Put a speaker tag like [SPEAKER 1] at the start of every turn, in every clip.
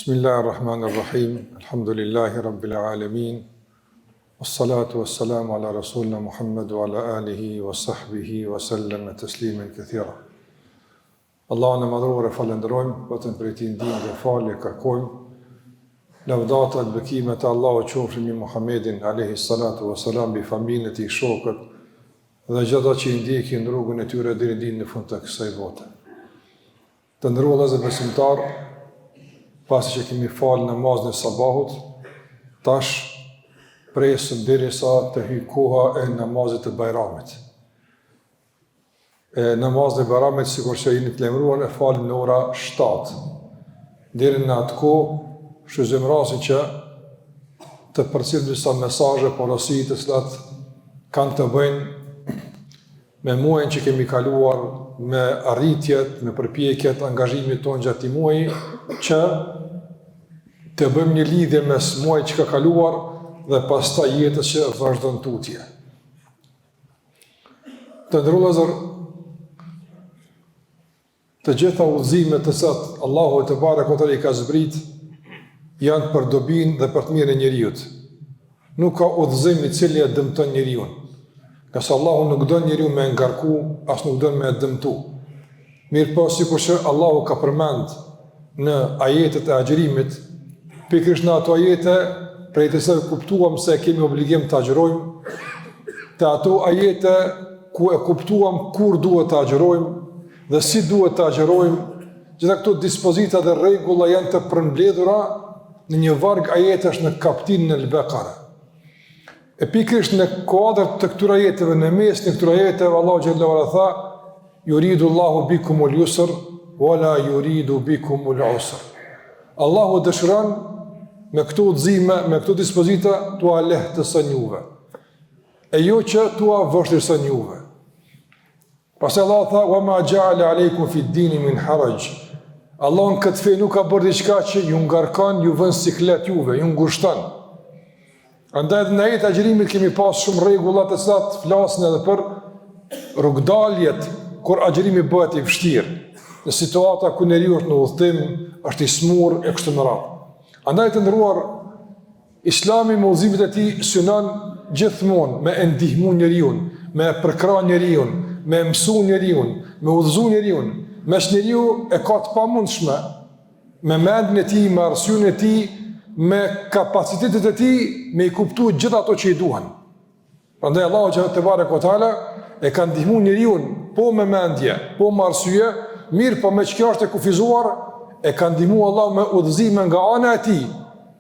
[SPEAKER 1] Bismillahirrahmanirrahim. Alhamdulillahi rabbil alamin. Wassalatu wassalamu ala rasulna Muhammad wa ala alihi wa sahbihi wa sallam taslimen kathira. Allahun e madhruar e falenderojmë, vetëm për ti ndihmë dhe falje kërkojmë. Lavdata dhe bekimet e Allahut qofshin mbi Muhammedin alayhi salatu wassalam, bi familjen e tij, shokët dhe gjithë që i ndjekin rrugën e tyre deri në ditën e fundit të kësaj bote. Të nderuar vëllezër besimtar, pasi që kemi falë namazin e sabahut, tash presëm derisa të hyjë koha e namazit të Bajramit. Namazin e Bajramit, sikur që jeni të lajmëruar, e falim në ora 7. Deri në atë kohë, shfrytëzojmë rastin që të përcjellim disa mesazhe, porosi të cilat kanë të bëjnë me muajin që kemi kaluar, me arritjet, me përpjekjet, angazhimit tonë gjatë këtij muaji, që të bëjmë një lidhje mes muajit që ka kaluar dhe pastaj jetës që vazhdon tutje. Të nderuar vëllezër, të gjitha udhëzimet të cilat Allahu te barekuhu te i ka zbrit janë për dobinë dhe për të mirën e njerëzit. Nuk ka udhëzim i cili e dëmton njeriu. Qase Allahu nuk don njeriu me ngarku, as nuk don me dëmtu. Mirë po, sikur që Allahu ka përmend në ajetet e agjërimit, pikërisht në ato ajete prej të se kuptuam se kemi obligim të agjërojmë, të ato ajete ku e kuptuam kur duhet të agjërojmë dhe si duhet të agjërojmë, gjitha këto dispozita dhe rregulla janë të përmbledhura në një varg ajetesh në kapitullin e Al-Baqara. E pikërisht në kuadër të këtyre ajeteve, në mes të këtyre ajeteve, Allahu xhallahu ala tha: "Yuridu Allahu bikumul yusr wa la yuridu bikumul usr." Allahu dëshiron me këto udhëzime, me këto dispozita, tua lehtëson juve, e jo që tua vështirëson juve. Pastaj Allah tha: "Wa ma ja'ala alaykum fi ad-din min haraj." Allah në këtë fe nuk ka bërë diçka që ju ngarkon, ju vën siklet juve, ju ngushton. Andaj edhe në ajet agjërimit kemi pas shumë rregulla të cilat flasin edhe për rrugdaljet kur agjërimi bëhet i vështirë, në situata ku njeriu është në udhëtim, është i smur e kështu me radhë. Andaj të nderuar, Islami me udhëzimet e tij synon gjithmonë me e ndihmu njeriu, me e përkrah njeriu, me mësu njeriu, me udhëzu njeriu, mes njeriu e ka të pamundshme me mendjen e tij, me arsyen e tij, me kapacitetet e tij, me i kuptuar gjithë ato që i duhen. Prandaj Allahu te barekuhu teala e ka ndihmuar njeriu po me mendje, po me arsye, mirë po me çka është e kufizuar, e ka ndihmuar Allahu me udhëzime nga ana e tij,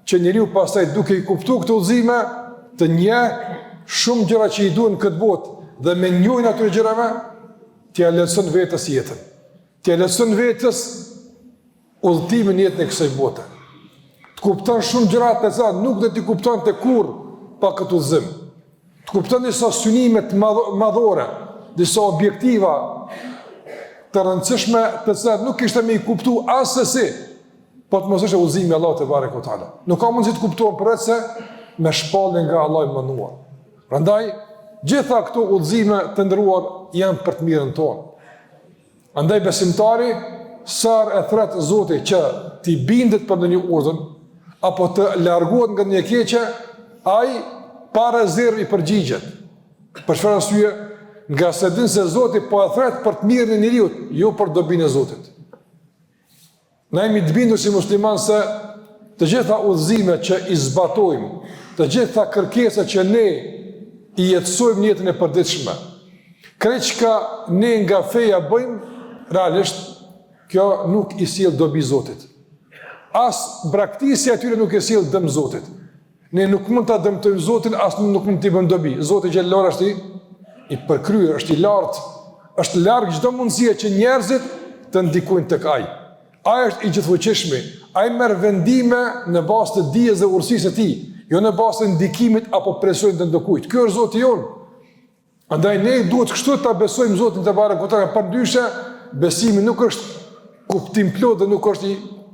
[SPEAKER 1] që njeriu pastaj duke i kuptuar këto udhëzime, të njeh shumë gjëra që i duhen këtë botë dhe me njëjën ato gjërave t'ia lehtëson vetes jetën. T'ia lehtëson vetes udhëtimin në jetën e kësaj bote. Të kupton shumë gjëra të cilat nuk do t'i kuptonte kurrë pa këtë udhëzim. Të kupton disa synime të madhore, disa objektiva të rëndësishme të cilat nuk kishte me i kuptu asesi, po të mos ishte udhëzimi i Allahut te barekuhu teala. Nuk ka mundësi të kuptohen përveç me shpallje nga Allahu i mënduar. Prandaj gjitha këto udhëzime të nderuar janë për të mirën tonë. Andaj besimtari sa e thret Zoti që ti bindet për ndonjë urdhën apo të largohet nga një keqe, ai pa rezervë i përgjigjet. Për çfarë arsye? Nga se din se Zoti po e thret për të mirën e njeriu, jo për dobinë e Zotit. Ne jemi të bindur si musliman se të gjitha udhëzimet që i zbatojmë, të gjitha kërkesat që ne i jetësojmë në jetën e përditshme, krejt çka ne nga feja bëjmë, realisht kjo nuk i sjell dobi Zotit. As braktisja atyre nuk i sjell dëm Zotit. Ne nuk mund ta dëmtojmë Zotin, as nuk mund t'i bëjmë dobi. Zoti xhallahu është i përkryer, është i lartë, është larg çdo mundësie që njerëzit të ndikojnë tek ai. Ai është i gjithfuqishëm. Ai merr vendime në bazë të dijes dhe urësisë së tij, jo në bazë të ndikimit apo presionit të ndokujt. Ky është Zoti jon. Andaj ne duhet kështu ta besojmë Zotin te barekuhu teala, përndryshe besimi nuk është kuptim plot dhe nuk është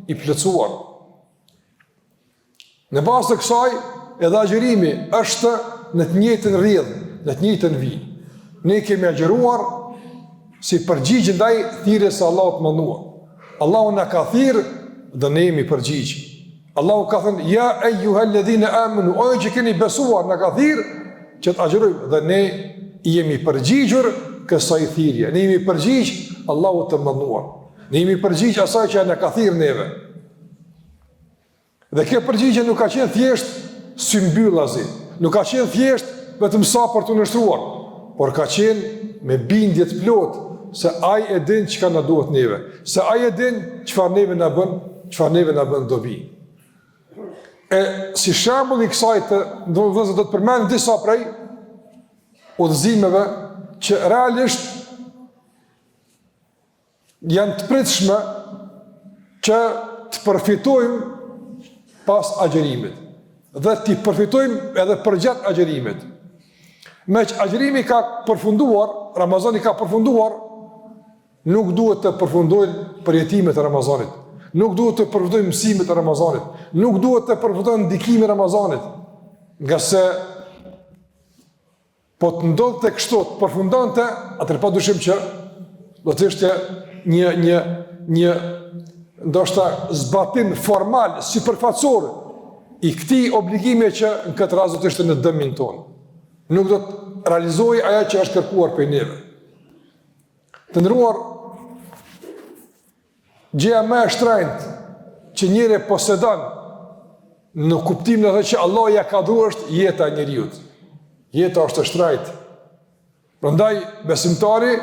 [SPEAKER 1] i plotësuar. Në bazë të kësaj, edhe agjërimi është në të njëjtën rrjedhë, në të njëjtën vijë. Ne kemi agjëruar si përgjigje ndaj thirrjes së Allahut mënduar. Allahu na ka thirrë dhe ne jemi përgjigj. Allahu ka thënë, ja ejuhalladhina amanu, o që keni besuar, na ka thirrë që të agjërojmë, dhe ne jemi përgjigjur kësaj thirrje. Ne jemi përgjigj Allahut të mënduar. Ne jemi përgjigj asaj që na ka thirrë neve. Dhe kjo përgjigje nuk ka qenë thjesht symbyllazi, nuk ka qenë thjesht vetëm sa për të nështruar, por ka qenë me bindje të plotë se ai e din çka na duhet neve, se ai e din çfarë neve na bën dobi. E si shembull i kësaj do të përmend disa prej udhëzimeve që realisht janë të pritshme që të përfitojmë pas agjerimit dhe të përfitojmë edhe përgjatë agjerimit. Me që agjerimi ka përfunduar, Ramazani ka përfunduar, nuk duhet të përfundojnë përjetimet e Ramazanit, nuk duhet të përfundojnë mësimet e Ramazanit, nuk duhet të përfundojnë ndikimi e Ramazanit, nga se po të ndodhë të kështu të përfundante, atër pa dushim që do të ishte një ndoshta zbatim formal, sipërfaqësor i këtij obligimi që në këtë rast do të ishte në dëmin tonë. Nuk do të realizojë ajo që është kërkuar prej neve. Të nderuar, gjëja më e shtrenjtë që njëri posedon në kuptimin e atë që Allah ja ka dhuar është jeta e njeriu. Jeta është e shtrenjtë. Prandaj besimtari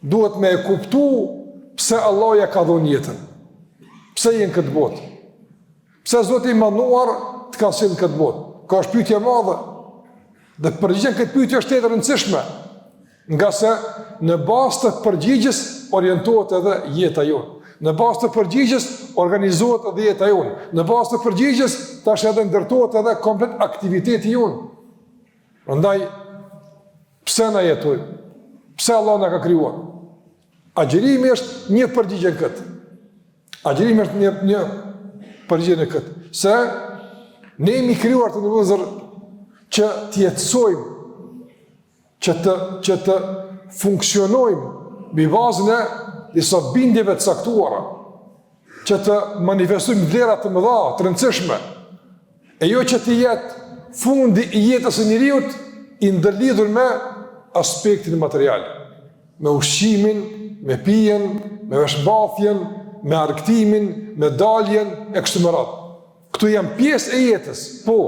[SPEAKER 1] duhet me e kuptu pse Allah ja ka dhënë jetën. Pse jenë këtë botë? Pse Zoti i manduar të ka sjellë këtë botë? Ka është pyetje e madhe. Dhe përgjigjen këtë pyetje është e rëndësishme, nga se në bazë të përgjigjes orientohet edhe jeta jonë. Në bazë të përgjigjes organizohet edhe jeta jonë. Në bazë të përgjigjes tash edhe ndërtohet edhe komplet aktiviteti jonë. Prandaj pse na jetojmë? Pse Allah na ka krijuar? Agjerimi është një përgjigje në këtë. Agjerimi është një përgjigje në këtë. Se ne jemi krijuar të ndërvëzër që të jetësojmë, që të funksionojmë mbi bazën e disa bindjeve të caktuara, që të manifestojmë vlera të mëdha, të rëndësishme, e jo që të jetë fundi i jetës së njeriut i ndërlidhur me aspektin material, me ushqimin, me pijen, me veshmbathjen, me argëtimin, me daljen e kështu me radhë. Këtu janë pjesë e jetës, po,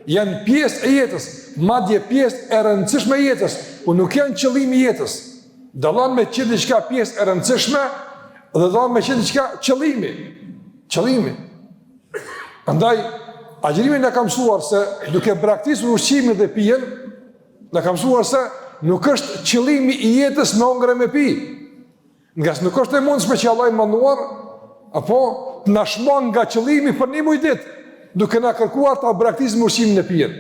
[SPEAKER 1] janë pjesë e jetës, madje pjesë e rëndësishme e jetës, po nuk janë qëllimi i jetës. Dallon me qenë diçka pjesë e rëndësishme dhe dallon me qenë diçka qëllimi. Andaj agjerimi na ka mësuar se duke braktisur ushqimin dhe pijen, na ka mësuar se nuk është qëllimi i jetës me hongër e me pi. Nga se nuk është e mundshme që Allah i manduar apo të na shmang nga qëllimi për një muj ditë, duke na kërkuar ta braktisim ushqimin e pijen.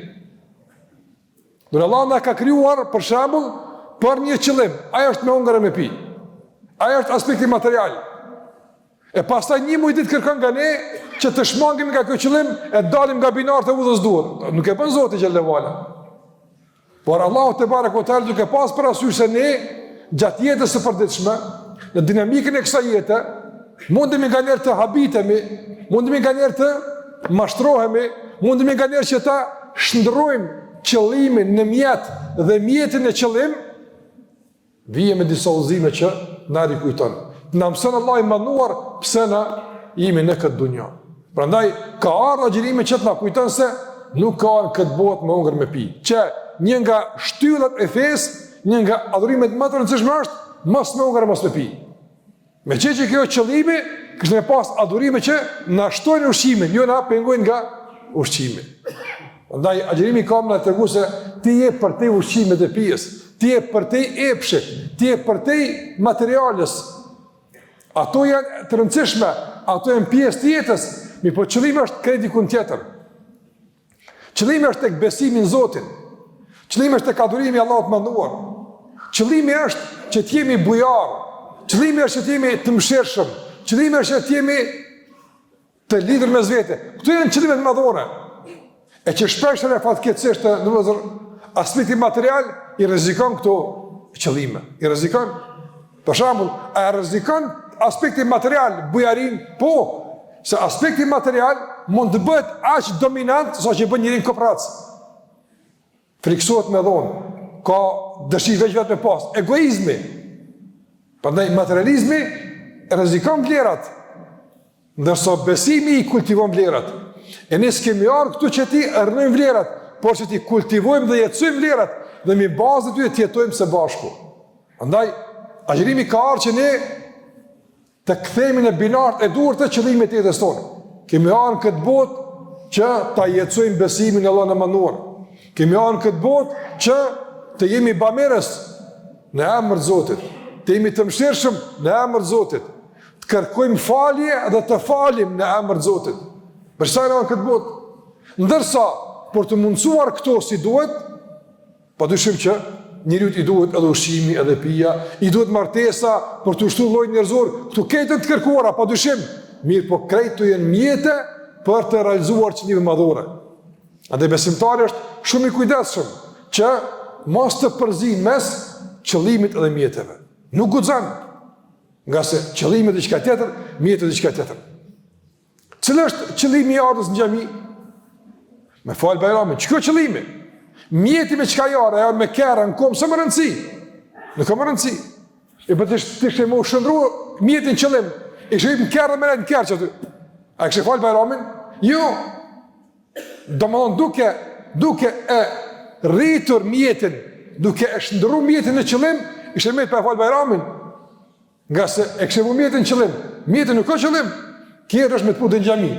[SPEAKER 1] Dhe Allah na ka krijuar për shembull për një qëllim, ajo është me hongër e me pi. Ajo është aspekti material. E pastaj një muj ditë kërkon nga ne që të shmangim nga ky qëllim e dalim nga binarët e udhës duhur. Nuk e bën Zoti xhallahu ala. Por Allahu te barekotal duke pas parasysh se ne gjatë jetës së përditshme, në dinamikën e kësaj jete, mundemi nga njerë të habitemi, mundemi nga njerë të mashtrohemi, mundemi nga njerë që ta shndrojmë qëllimin në mjet dhe mjetin e qëllim, vije me disa udhëzime që na rikujton. Na mëson Allah i manduar pse na jemi në këtë dunjë. Prandaj ka ardhur agjërimi që të na kujton se nuk ka në këtë botë me hongër me pi. Që një nga shtyllat e fesë, një nga adhurimet më të rëndësishme është mos me hongër mos me pi. Me që kjo qëllimi, kështë me pas adhurime që na shtojnë ushqimin, jo na pengojnë nga ushqimin. Ndaj, agjerimi kam në të tërgu se ti je për te ushqimet e pijes, ti je për te epshit, ti je për te materialës. Ato janë të rëndësishme, ato janë pjesë të jetës, mi po qëllimi është krejt dikun tjetër. Qëllimi është tek besimi në Zotin, qëllimi është tek adhurimi Allahut manduar, qëllimi është që t'jemi bujarë, qëllimi është që t'jemi të mëshirshëm, qëllimi është që t'jemi të lidhur me zvete. Këtu janë qëllimet madhore. E që shpeshër e fatkeqësisht në aspekti material i rrezikon këto qëllime. I rrezikon. Për shembull, a rrezikon aspekti material bujarin? Po, se aspekti material mund të bëhet aq dominant sa që bën njërin koprac. Friksohet me dhonë, ka dëshirë vetë me pas, egoizmi. Prandaj materializmi rrezikon vlerat, ndërsa besimi i kultivon vlerat. E ne s'kemi ardhur këtu që ti rrënojmë vlerat, por që ti kultivojmë dhe jetësojmë vlerat, dhe mi bazë të ty jetojmë së bashku. Prandaj agjërimi ka ardhur që ne të kthehemi në binart e duhur të qëllimit të jetës tonë. Kemi ardhur këtë botë që ta jetësojmë besimin në Allahun e mënduar. Kemi ardhur këtë botë që të jemi bamirës në emër të Zotit, të jemi të mëshirshëm në emër të Zotit, të kërkojmë falje dhe të falim në emër të Zotit. Për çfarë ardhur këtë botë? Ndërsa për të mundsuar këto si duhet, padyshim që njeriu i duhet edhe ushqimi, edhe pija, i duhet martesa për të ushtuar lloj njerëzor, këtu ketën të kërkuara, padyshim. Mirë, po krejtë janë mjete për të realizuar qëllime madhore. Andaj besimtari është shumë i kujdesshëm që mos të përzinë mes qëllimit edhe mjeteve. Nuk guxon, nga se qëllimi është diçka tjetër, mjeti është diçka tjetër. Cili është qëllimi i ardhës në xhami? Me fal Bajramin. Ç'ka qëllimi? Mjeti me çka jara, me kerë në kom, s'e më rëndësi. Nuk ka më rëndësi. E për të ishte më shëndruar mjetin qëllim. I shëjmë kërë dhe me në kërë që aty. A kështë e falë Bajramin? Jo. Do më thonë duke e rritur mjetin, duke e shëndru mjetin në qëllim, i shëjmë për e falë Bajramin. Nga se e kështë e vu mjetin në qëllim. Mjetin nuk ka qëllim. Kjerë është me të putë në gjami.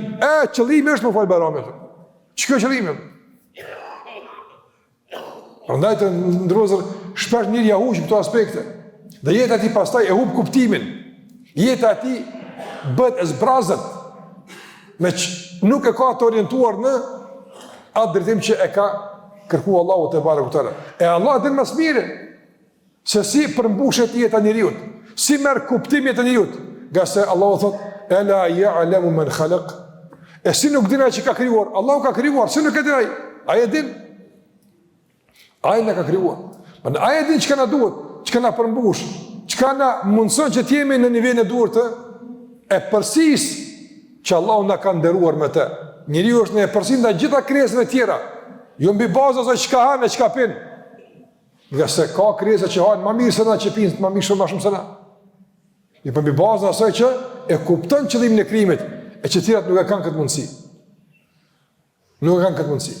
[SPEAKER 1] Qëllimi është me falë Bajramin. Që kjo qëllimi? Prandaj të ndrozër, shpesh njëri ja huqë këto aspekte. Dhe jetë ati pastaj e hub kuptimin. Jetë ati bët e zbrazët, me që nuk e ka të orientuar në atë drejtim që e ka kërku Allahu te barekutaala. E Allah din më së miri se si përmbushet jeta e njeriut, si merr kuptimin e njeriut, nga se Allahu thot ela ya'lamu man khalaq. E si nuk din ai që ka krijuar, Allahu ka krijuar, si nuk e din ai? Ai e din. Ai na ka krijuar. Por ai e din çka na duhet, çka na përmbush, çka na mundson që të jemi në nivelin e duhur të e përsisë që Allahu na ka nderuar me të. Njeriu është në e përsisë ndaj gjitha krijesave tjera, jo mbi bazë asaj çka han e çka pin. Nga se ka krijesa që hanë më mirë se na, që pinë më mirë më shumë se na. I për mbi bazë asaj që e kupton qëllimin e krijimit, e që tjerat nuk e kanë këtë mundësi. Nuk e kanë këtë mundësi.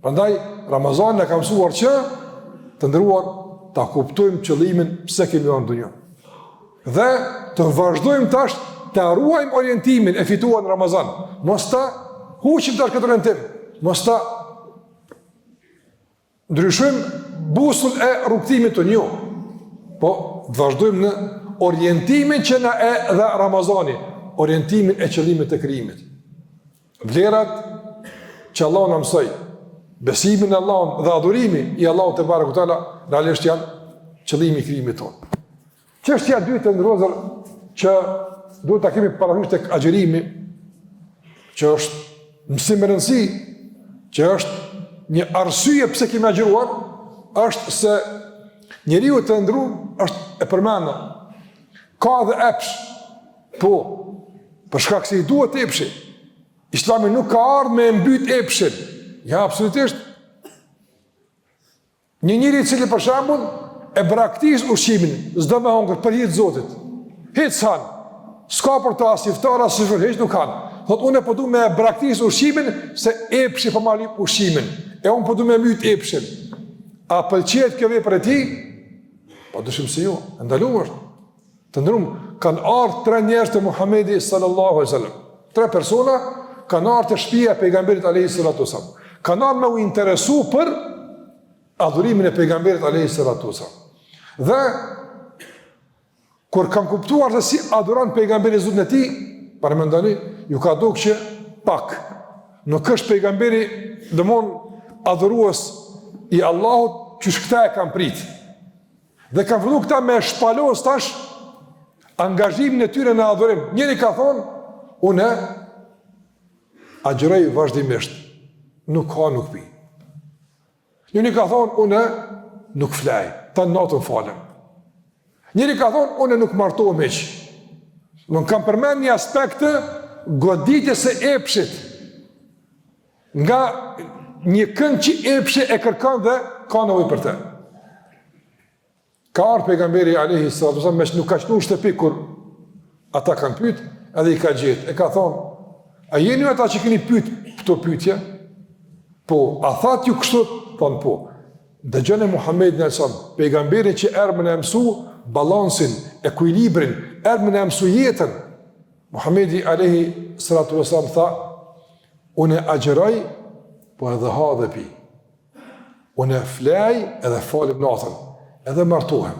[SPEAKER 1] Prandaj Ramazani na ka mësuar që të nderuar ta kuptojmë qëllimin pse kemi ardhur në dunjë. Dhe të vazhdojmë tash të ruajmë orientimin e fituar në Ramazan. Mos ta huqim tash këtë orientim. Mos ta ndryshojmë busull e rrugtimit të një. Po të vazhdojmë në orientimin që na e dha Ramazani, orientimin e qëllimit të krijimit. Vlerat që Allah na mësoi, besimin në Allahun dhe adhurimi i Allahut te barekutaala realisht janë qëllimi i krijimit tonë. Çështja e dytë ndërozër që duhet ta kemi parasysh tek agjërimi, që është mësim e rëndësi, që është një arsye pse kemi agjëruar, është se njeriu të ndruar është e përmendë. Ka dhe epsh, po, për shkak se i duhet epshi. Islami nuk ka ardhur me mbyt epshin. Ja, absolutisht. Një njëri i cili për shembull e braktis ushqimin, s'do me hongër për hir të Zotit. Hiç han. S'ka për të as iftar as sufër, hiç nuk han. Thot unë po du me braktis ushqimin se epshi po ma lip ushqimin. E unë po du me mbyt epshin. A pëlqet kjo vepër e tij? Po dyshim se jo, e ndaluar. Të ndrum, kanë ardhur 3 njerëz te Muhamedi sallallahu alaihi wasallam. 3 persona kanë ardhur te shtëpia e pejgamberit alayhi salatu wasallam. Kanë ardhur me u interesu për adhurimin e pejgamberit alayhi salatu wasallam. Dhe kur kanë kuptuar se si adhuron pejgamberi Zotin e tij, para mendoni, ju ka dukë që pak. Nuk është pejgamberi domon adhurues i Allahut, që këta e kanë prit. Dhe kanë filluar këta me shpalos tash angazhimin e tyre në adhurim. Njëri ka thonë, unë agjëroj vazhdimisht, nuk ha, nuk pi. Njëri ka thonë, unë nuk flaj, ta natën falem. Njëri ka thonë, unë nuk martohem hiç. Nuk kam përmend një aspekt të goditjes së epshit, nga një kënd që epshi e kërkan dhe ka nevojë për të. Ka ardhur pejgamberi alayhi salatu wasallam, me nuk ka qenë në shtëpi kur ata kanë pyet, edhe i ka gjetë. E ka thonë, a jeni ata që keni pyet këto pyetje? Po, a thatë ju kështu? Thonë po. Dëgjoni Muhammedin sallallahu, pejgamberin që erdhi më mësu balansin, ekuilibrin, erdhi më mësu jetën. Muhammedi alayhi salatu wasallam tha, unë agjeroj, po edhe ha dhe pi. Unë flaj edhe falim natën, edhe martohem.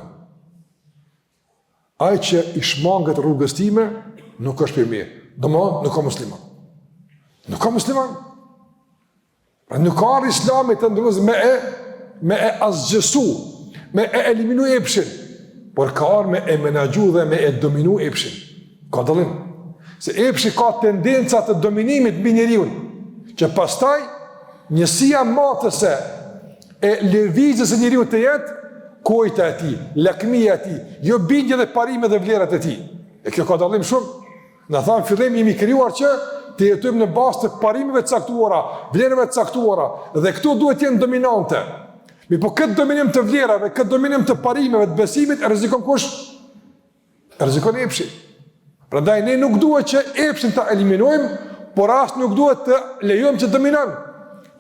[SPEAKER 1] Ai që i shmanget rrugës time, nuk është për mirë. Domthonjë, nuk ka musliman. Nuk ka musliman. Pra nuk ka islami të ndërës me e asgjësu, me e eliminu epshin, por ka arë me e menagju dhe me e dominu epshin. Ka dëllim. Se epshi ka tendenca të dominimit mbi njeriun, që pastaj njësia matëse e lëvizjes e njeriu të jetë kojta e tij, lakmia e tij, jo bindje dhe parime dhe vlerat e tij. E kjo ka dallim shumë. Na thamë fillim jemi krijuar që të jetojmë në bazë të parimeve të caktuara, vlerave të caktuara, dhe këto duhet të jenë dominante. Mi po këtë dominim të vlerave, këtë dominim të parimeve, të besimit, e rrezikon kush? E rrezikon epshi. Prandaj ne nuk duhet që epshin ta eliminojmë, por as nuk duhet të lejojmë që dominon.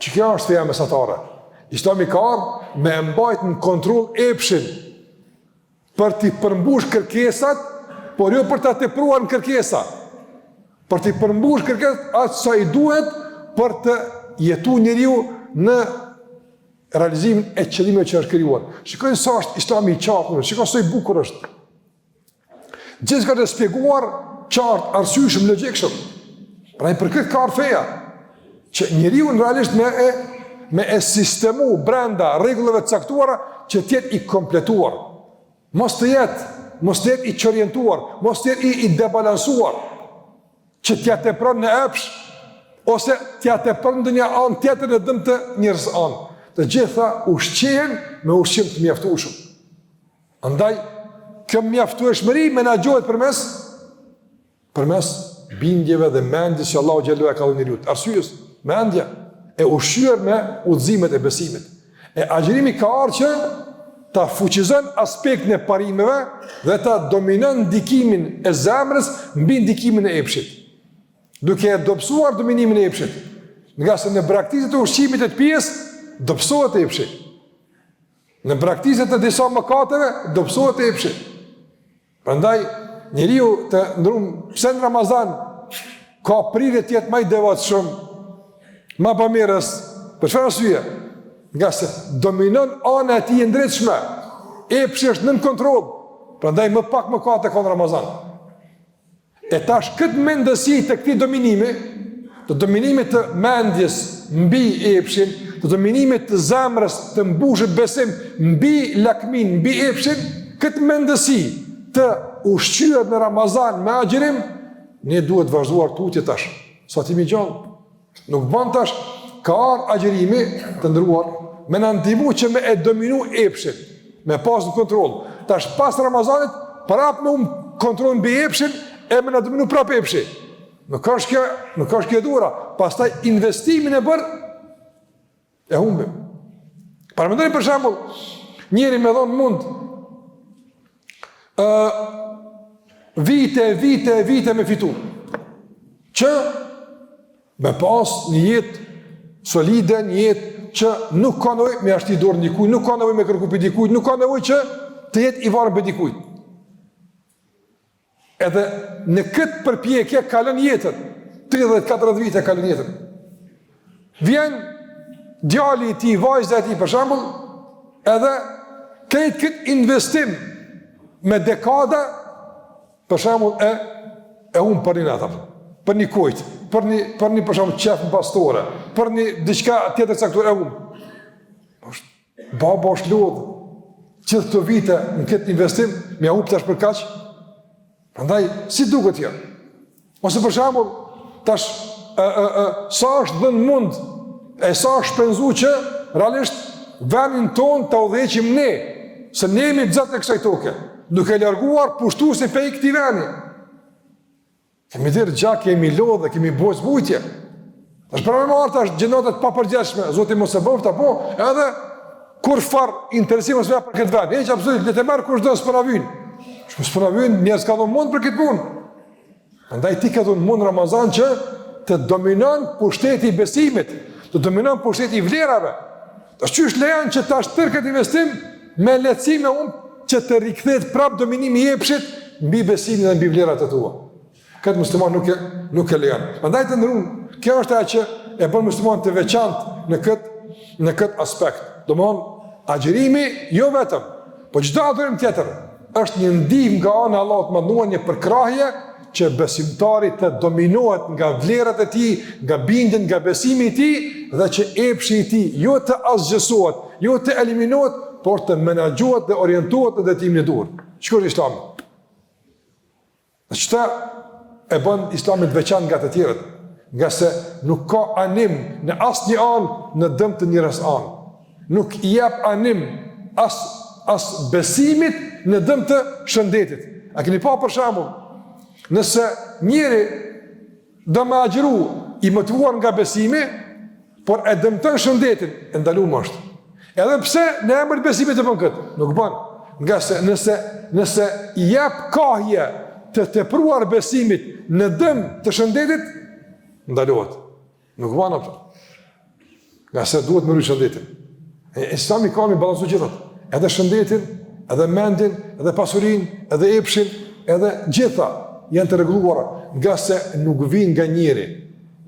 [SPEAKER 1] Që kjo është feja mesatare. Islami ka ardhur me mbajt në kontroll epshin për t'i përmbush kërkesat, por jo për t'a tepruar në kërkesa. Për t'i përmbush kërkesat atë sa i duhet për të jetu njeriu në realizimin e qëllimeve që është krijuar. Shikojnë sa është Islami i qartë, shikojnë sa i bukur është. Gjithë ka të spjeguar qartë, arsyeshëm, logjikshëm. Pra për këtë ka ardhur feja, që njeriu realisht me e sistemu brenda rregullave të caktuara që të jetë i kompletuar. Mos të jetë i çorientuar, mos të jetë i debalansuar, që t'ja tepron në epsh ose t'ja tepron ndonjë anë tjetër në dëm të njerëz anë. Të gjitha ushqehen me ushqim të mjaftueshëm. Andaj kjo mjaftueshmëri menaxhohet përmes bindjeve dhe mendjes që Allahu xhallahu e ka dhënë njeriu. Arsyes, mendja e ushqyer me udhëzimet e besimit. E agjërimi ka ardhur që ta fuqizon aspektin e parimeve dhe ta dominon ndikimin e zemrës mbi ndikimin e epshit. Duke e dobësuar dominimin e epshit. Nga se në braktisjet e ushqimit e të pijes, dobësohet epshi. Në braktisjet e disa mëkateve, dobësohet epshi. Prandaj njeriu të ndrum, pse në Ramazan ka prirje të jetë më i devotshëm, më bamirës, për çfarë arsye? Nga se dominon ana e tij e ndritshme. Epshi është nën kontroll. Prandaj më pak mëkate ka në Ramazan. E tash këtë mendësi të këtij dominimi, të dominimit të mendjes mbi epshin, të dominimit të zemrës të mbushur besim mbi lakmin, mbi epshin, këtë mendësi të ushqyer në Ramazan me agjërim, ne duhet vazhduar tutje tash, sa timi gjallë. Nuk bën tash ka ardhur agjërimi të ndruar me na ndihmu që me e dominu epshin, me pas në kontroll. Tash pas Ramazanit, prap me kontroll mbi epshin e me na dominu prap epshin. Nuk është kjo dura. Pastaj investimin e bërë e humbim. Paramendoni për shembull, njëri më dhon mund vite me fitu. Që me pas një jetë solide, një jetë që nuk ka nevojë me ashti dorë ndikujt, nuk ka nevojë me kërku për dikujt, nuk ka nevojë që të jetë i varur për dikujt. Edhe në këtë përpjekje kalon jetën, 30-40 vite kalon jetën. Vjen djali i tij, vajza e tij për shembull, edhe këtë investim me dekada, për shembull e humb për një natë, për një kujt, për një për shembull qef pastore, për një diçka tjetër caktuar e humb. Baba është lodh gjithë këto vite në këtë investim, më humb tash për kaq. Prandaj si duket kjo? Ose për shembull, tash sa është dhënë mund, e sa është shpenzuar që realisht vendin ton ta udhëheqim ne, se ne jemi gjatë kësaj toke, duke larguar pushtuesin pe këtij vendi. Kemi dhirë gjak, kemi lodhë, kemi bojë zbujtje. Është para me marrë tash gjënata të papërgjeshme, Zoti mos e bëft apo edhe kur far interesim ose për këtë vend. Hiç absolutisht le të marr kushdo s'po na vjen. S'po na vjen njerëz ka dhënë mund për këtë punë. Andaj ti ka dhënë mund Ramazan që të dominon pushteti i besimit, të dominon pushteti i vlerave. Tash çysh lejon që tash tërë këtë investim me lehtësi me që të rikthehet prap dominimi i epshit mbi besimin dhe mbi vlerat e tua. Këtë musliman nuk e lejon. Prandaj të ndërun, kjo është ajo që e bën musliman të veçantë në këtë aspekt. Domthon agjërimi jo vetëm, po çdo adhurim tjetër është një ndihmë nga ana e Allahut mënduar, një përkrahje që besimtari të dominohet nga vlerat e tij, nga bindjen, nga besimi i tij dhe që epshi i tij jo të asgjësohet, jo të eliminohet, por të menaxhohet dhe orientohet në drejtimin e duhur. Çka është Islami? Çta e bën Islamin të veçantë nga të tjerët, nga se nuk ka anim në asnjë anë në dëm të njërës anë. Nuk i jep anim as besimit në dëm të shëndetit. A keni pa për shembull, nëse njëri do me agjëru i motivuar nga besimi, por e dëmton shëndetin, e ndaluar është. Edhe pse në emër të besimit të bën këtë, nuk bën. Nga se nëse i jep kohje të tepruar besimit në dëm të shëndetit, ndalohet. Nuk bën atë. Nga se duhet me rrit shëndetin. Islami ka mi balansu gjithat. Edhe shëndetin, edhe mendin, edhe pasurin, edhe epshin, edhe gjitha janë të rregulluara, nga se nuk vijnë nga njëri.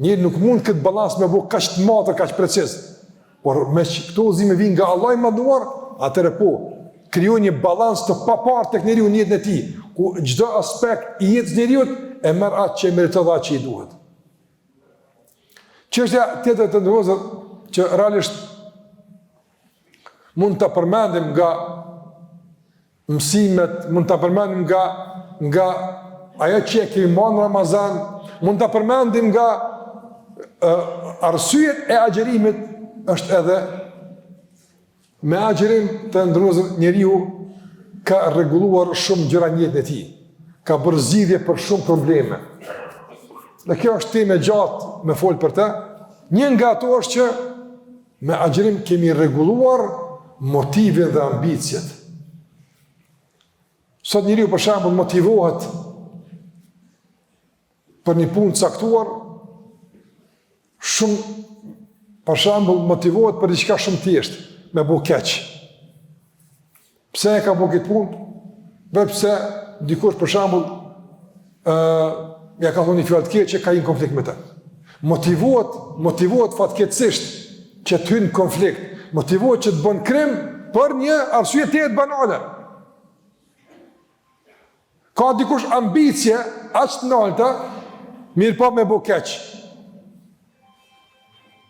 [SPEAKER 1] Njëri nuk mund këtë balans me bëu kaq të madh, kaq preciz. Por me këto udhëzime vijnë nga Allahu i Madhuar, atëherë po krijon një balans të papart tek njeriu në jetën e tij, ku çdo aspekt i jetës njeriu e merr atë që meriton dhe atë që i duhet. Çështja tjetër të ndërozë që realisht mund të përmendim nga mësimet, mund të përmendim nga ajo që e kemi marrë në Ramazan, mund të përmendim nga arsyet e agjerimit, është edhe me agjerim të ndërozë njeriu ka rregulluar shumë gjëra në jetën e tij, ka bërë zgjidhje për shumë probleme. Dhe kjo është temë gjatë me fol për të. Një nga ato është që me agjerim kemi rregulluar motivet dhe ambicjet. Sot njeriu për shembull motivohet për një punë caktuar, shumë për shembull motivohet për diçka shumë thjeshtë, me bëu keq. Pse e ka bëu këtë punë? Pse dikush për shembull ja ka thonë një fjalë të keqe, ka një konflikt me të. Motivohet fatkeqësisht që të hyjë në konflikt, motivohet që të bën krim për një arsye të banale. Ka dikush ambicie aq të larta, mirë po me bëu keq.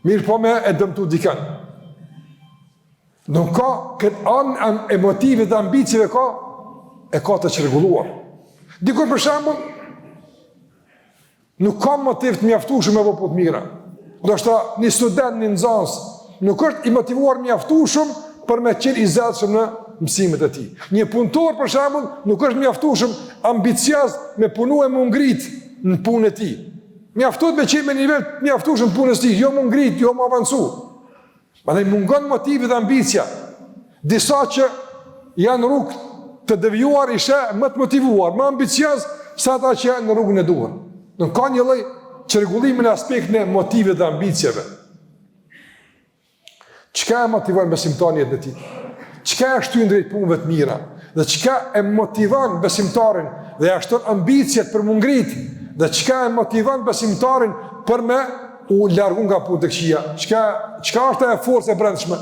[SPEAKER 1] Mirë po me e dëmtu dikën. Nuk ka këtë anë e motivit dhe ambicieve ka të çrregulluar. Dikur për shembull nuk ka motiv të mjaftueshëm me bëu të mira. Ndoshta një student, një nxënës nuk është i motivuar mjaftueshëm për me qenë i zgjatshëm në mësimet e tij. Një punëtor për shembull nuk është mjaftueshëm ambicioz me punuar me ngrit në punën e tij. Mjaftohet me qenë me nivel mjaftueshëm punës së tij, jo më ngrit, jo më avancu. Prandaj mungon motivi dhe ambicia. Disa që janë rrugë të devijuar ishe më të motivuar, më ambicioz sa ata që janë në rrugën e duhur. Nuk ka një lloj çrregullimi në aspektin e motivit dhe ambicieve. Çka e motivon besimtarin jetën e tij? Çka e shtyn drejt punëve të mira? Dhe çka e motivon besimtarin dhe ja shton ambicjet për mu ngrit? Dhe çka e motivon besimtarin për me u largu nga punë të këqija? Çka është ajo forcë e brendshme?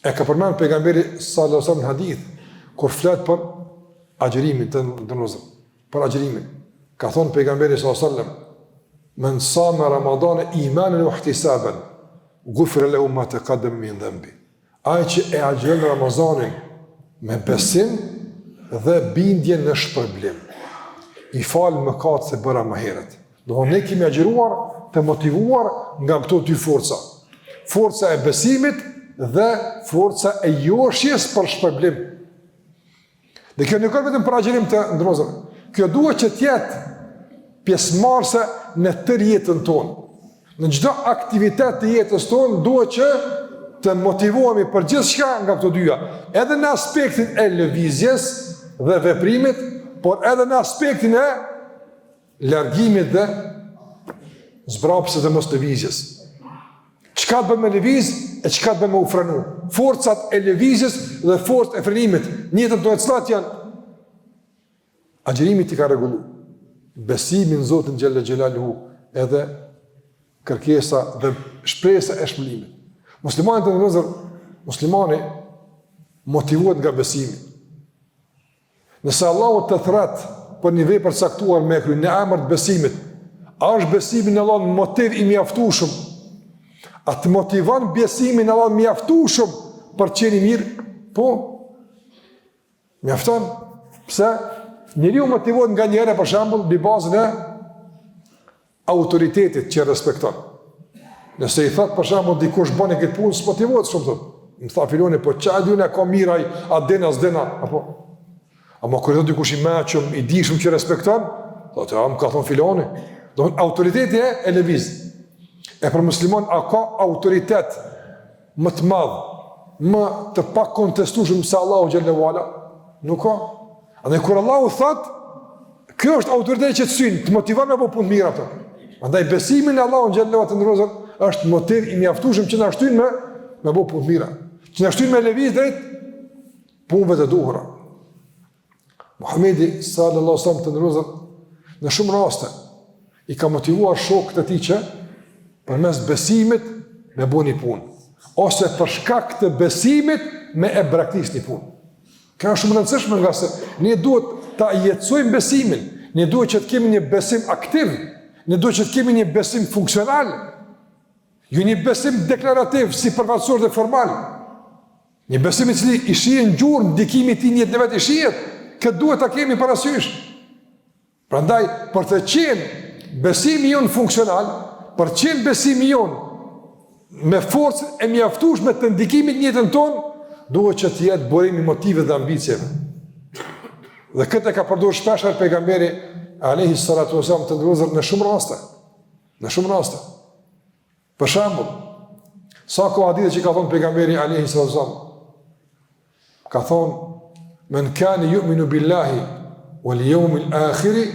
[SPEAKER 1] E ka përmend pejgamberi sallallahu alajhi wasallam në hadith kur flet për agjërimin të ndërlozëm, për agjërimin. Ka thonë pejgamberi sallallahu alajhi wasallam: "Men sama Ramadan imanan wa ihtisaban, ghufira lahu ma taqaddama min dhanbi." Ai që e agjeron Ramazanin me besim dhe bindje në shpërblim, i fal mëkatet se bëra më herët. Do ne kemi agjëruar të motivuar nga këto dy forca. Forca e besimit dhe forca e joshjes për shpërblim. Dhe kjo nuk është vetëm për agjërim të ndërmosur. Kjo duhet që të jetë pjesëmarrëse në tërë jetën tonë. Në çdo aktivitet të jetës tonë duhet që të motivohemi për gjithçka nga këto dyja, edhe në aspektin e lëvizjes dhe veprimit, por edhe në aspektin e largimit dhe zbrapsës dhe mos lëvizjes. Çka të bëjmë me lëviz e çka të bëjmë me u frenu. Forcat e lëvizjes dhe forcat e frenimit, njëjtën të cilat janë agjerimi i ka rregullu, besimi në Zotin xhalla xhelaluhu, edhe kërkesa dhe shpresa e shpëlimit. Muslimani të ndërëzër, muslimani motivuat nga besimi. Nëse Allahu të thret për një vepër caktuar me kry në emër të besimit, a është besimi në Allah në motiv i mjaftueshëm, a të motivon besimin në Allah mjaftueshëm për të qenë i mirë? Po, mjafton. Pse? Njeriu motivohet nga njëra për shembull mbi bazën e autoritetit që respekton. Nëse i thot për shembull dikush bën këtë punë, s'motivohet shumë thotë. Më tha filoni, po çfarë diun e ka miraj, a den as dena, apo ama kur do dikush i mëshëm, i dijshëm që respekton, thotë, "Am ka thon filoni." Do autoriteti e lëviz. E për musliman a ka autoritet më të madh, më të pakontestueshëm se Allahu xhallahu ala? Nuk ka. Andaj kur Allahu thot, kjo është autoriteti që të synë, të motivon me punë mirë ato. Andaj besimi në Allahun xhallahu te ndrozën është motiv i mjaftueshëm që na shtyn me punë mirë, që na shtyn me lëviz drejt punëve të duhura. Muhamedi sallallahu alaihi wasallam të ndrozën në shumë raste i ka motivuar shokët e tij që përmes besimit me bëni punë, ose për shkak të besimit me e braktisni punë. Kjo është shumë rëndësishme nga se ne duhet ta jetësojmë besimin, ne duhet që të kemi një besim aktiv, ne duhet që të kemi një besim funksional, jo një besim deklarativ, si përfaqësor dhe formal. Një besim i cili i shihen gjurmë, ndikimi i tij në jetën e vet i shihet, këtë duhet ta kemi parasysh. Prandaj, për të qenë besimi jon funksional, për të qenë besimi jon me forcën e mjaftueshme të ndikimit në jetën tonë, duhet që të jetë burimi motive dhe ambicjeve. Dhe këtë ka përdorur shpesh pejgamberi alayhi salatu wasallam të ndrozur në shumë raste. Në shumë raste. Për shembull, sa ka hadithe që ka thonë pejgamberi alayhi salatu wasallam. Ka thonë: "Men kana yu'minu billahi wal yawmil akhir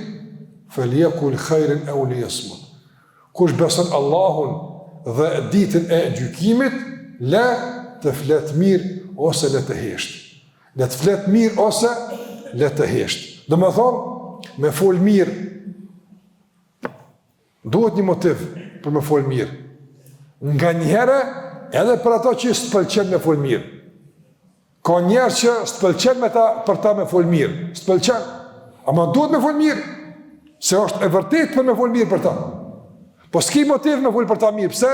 [SPEAKER 1] falyakul khairan aw liyasmut." Kush beson Allahun dhe ditën e gjykimit, le të flet mirë ose le të hesht. Le të flet mirë ose le të hesht. Do më thonë, me fol mirë, duhet një motiv për me fol mirë. Nga njëherë, edhe për ato që së të pëlqen me fol mirë. Ka njerë që së të pëlqen me ta, për ta me fol mirë. Së të pëlqen. Ama duhet me fol mirë, se është e vërtet për me fol mirë për ta. Po s'ki motiv me fol për ta mirë. Pse?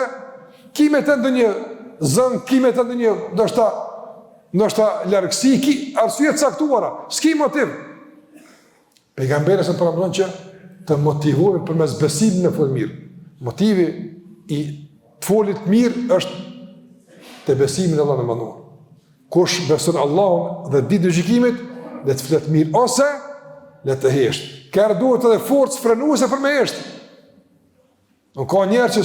[SPEAKER 1] Ki me të ndë një zëng, ki me të ndë një, nështë largësi, ki arsujet saktuara. S'ki motiv. Pejgamberës në përëmëron që të motivohemi për mes besimin në folë mirë. Motivi i të folit mirë është të besimin Allah në manuar. Kush beson Allahun dhe ditë në gjykimit, le të flet mirë, ose le të heshtë. Kërë duhet edhe forcë frenuese për me heshtë. Nuk ka njerë që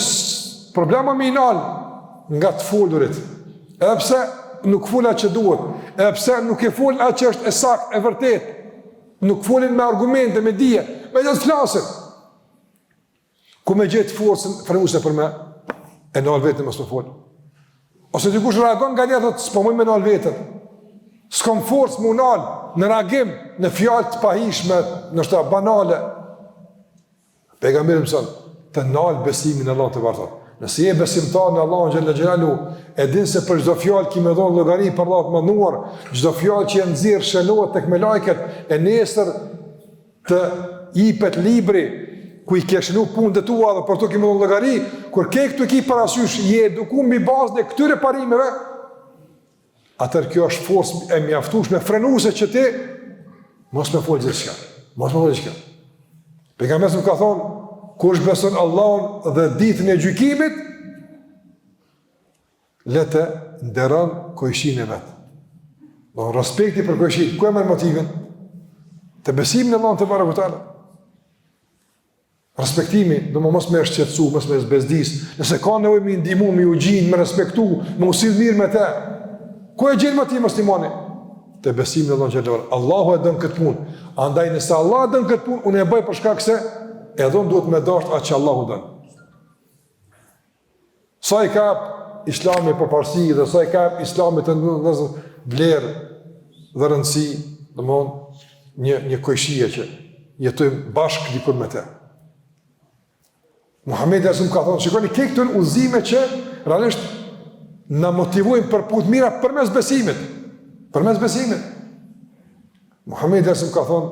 [SPEAKER 1] problema me i nalë nga të folurit. Edhe pse nuk folin atë që duhet, edhe pse nuk e folin atë që është e sakt, e vërtet, nuk folin me argumente, me dije, me dhe të flasin. Ku me gjithë forcën frenuese për me e nalë vetën mësë të folin. Ose dikush reagon nga njerë të s'pomoj me nalë vetën. S'kom forcë mu nalë në reagim, në fjallë të pahishme, në shta banale. Pejgamberi mëson, të nalë besimin në Allah të vartat. Nëse je besimtar në Allah në Gjellë Gjellalu, e din se për çdo fjalë ki me dhonë llogari për Allah të mënduar, çdo fjalë që e nxirr shënohet tek me lajket, e nesër të jipet libri ku i ke shënu punët e tua dhe për to ki me dhonë llogari, kur ke këtu ki parasysh, je edukuar mbi bazën e këtyre parimeve, atër kjo është forcë e mjaftueshme frenuese që ti mos me folë gjithçka. Mos me folë gjithçka. Pejgamberi ka thonë, kush beson Allahun dhe ditën e gjykimit, le të nderon kojshin e vetë. Do respekti për kojshin, ku e merr motivin? Të besimin në Allahun te barekutaala. Respektimi, do më mos me shqetësu, mos me zbezdis. Nëse ka nevojë me ndihmu, me u gjinë, me respektu, me usil mirë me te. Ku e gjenë më ti muslimani? Te besimi në Allahun xhallahu. Allahu e dën këtë punë. Andaj nëse Allah e dën këtë punë, unë e bëj për shkak se edhe unë duhet me dashur atë që Allahu dën. Sa i ka Islami përparësi dhe sa i ka Islami të vlerë dhe rëndësi, domthonë një kojshie që jetojmë bashkë dikur me te. Muhamedi asum ka thonë, shikoni këto udhëzime që realisht na motivojnë për punë mira përmes besimit. Përmes besimit. Muhamedi asum ka thonë,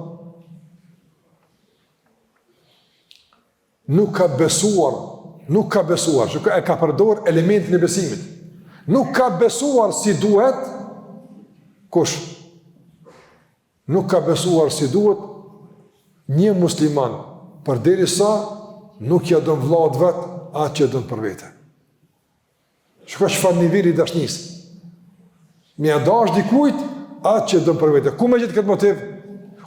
[SPEAKER 1] nuk ka besuar, që e ka përdor elementin e besimit. Nuk ka besuar si duhet, kush? Nuk ka besuar si duhet një musliman, përderisa nuk ja don vllaut vet atë që don për vete. Shikoj çfarë niveli dashnisë. Mi a dash dikujt atë që don për vete. Ku më gjet këtë motiv?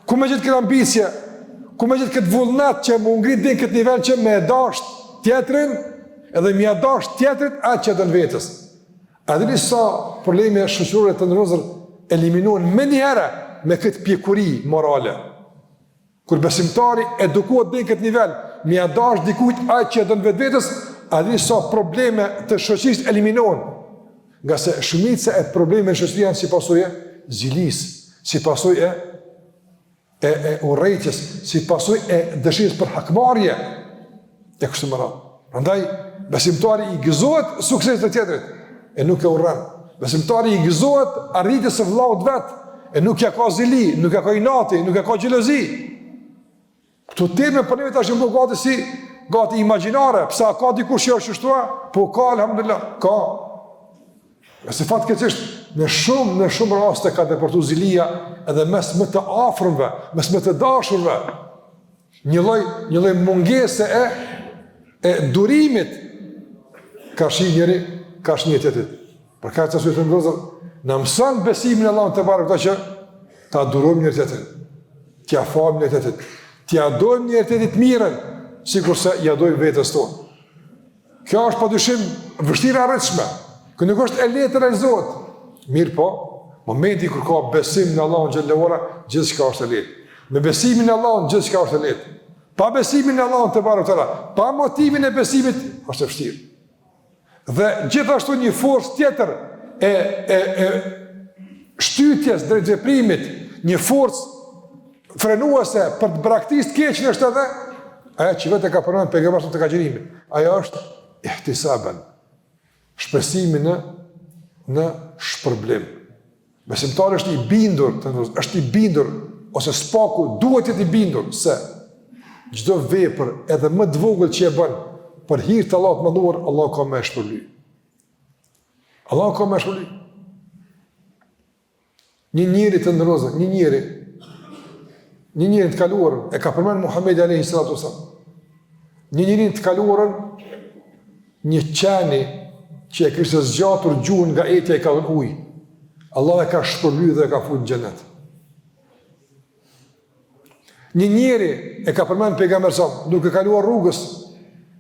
[SPEAKER 1] Ku më gjet këtë ambicie? Ku më gjet këtë vullnet që më ngrit deri në këtë nivel që më dash tjetrin, edhe mi a dash tjetrit atë që don vetes. A dini sa probleme shoqërore të ndërozur eliminohen më një herë me këtë pjekuri morale. Kur besimtari edukohet deri në këtë nivel, mi a dash dikujt atë që don vetvetes, a dini sa probleme të shoqërisë eliminohen. Nga se shumica e problemeve në shoqëri janë si pasojë zilis, si pasojë e urrëties, si pasojë e dëshirës për hakmarrje. E kështu me radhë. Prandaj besimtari i gëzohet suksesit të tjetrit e nuk e urren. Besimtari i gëzohet arritjes së vllaut vet e nuk ja ka zili, nuk ja ka inati, nuk ja ka xhelozi. Këto teme për neve tash janë gati si gati imagjinare, pse ka dikush që është ashtu? Po ka, alhamdulillah, ka. Se fatkeqësisht në shumë raste ka depërtuar zilia edhe mes më të afërmve, mes më të dashurve. Një lloj mungese e durimit ka shi njëri, ka shi një tjetrit. Për ka të sujtë në vëzër, në mësën besimin e Allahun te barekuta që ta durojmë njëri tjetrin, t'ja falim njëri tjetrit, t'ja dojmë njëri tjetrit mirën, sikurse ja dojmë vetes tonë. Kjo është padyshim vështirë arritshme. Kë nuk është e lehtë të realizohet. Mirë po, momenti kur ka besim në Allahun xhallahu ala, gjithçka është e lehtë. Me besimin në Allahun gjithçka është e lehtë. Pa besimin në Allahun te barekuta, pa motivin e besimit është e vështirë. Dhe gjithashtu një forcë tjetër e shtytjes drejt veprimit, një forcë frenuese për të braktisë keqen është edhe ajo që vetë ka përmendur pejgamberi të kaxhirimit. Ajo është ihtisaban. Shpresimi në shpërblim. Besimtari është i bindur, ose spaku duhet jetë i bindur se çdo vepër edhe më të vogël që e bën për hir të Allahut më dhuar, Allah ka më shpërbly. Allah ka më shpërbly. Një njeri të ndërozë, një njeri të kaluarën, e ka përmendur Muhamedi alayhi salatu wasallam. Një njeri të kaluarën, një qeni që e kishte zgjatur gjuhën nga etja i ka dhënë ujë. Allah e ka shpërbly dhe e ka futur në xhenet. Një njeri e ka përmendur pejgamberi sa duke kaluar rrugës,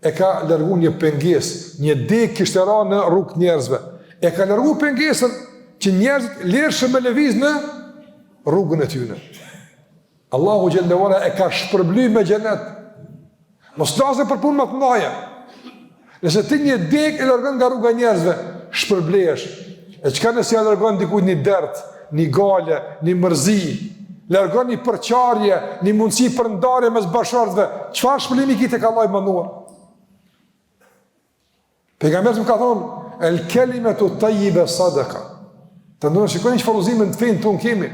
[SPEAKER 1] e ka larguar një pengesë, një degë kishte rënë në rrugë njerëzve. E ka larguar pengesën që njerëzit lirshëm me lëviz në rrugën e tyre. Allahu xhallahu ala e ka shpërbly me xhenet. Mos flasë për punë më të mëdha. Nëse ti një degë e largon nga rruga e njerëzve, shpërblehesh. E çka nëse ja largon dikujt një dert, një gale, një mërzi, largon një përçarje, një mundësi për ndarje mes bashkëshortëve, çfarë shpëlimi ki tek Allahu i mënduar? Pejgamberi ka thonë, el kelimatu tayyiba sadaqa. Të ndonë shikoni çfarë udhëzime të fen ton kemi.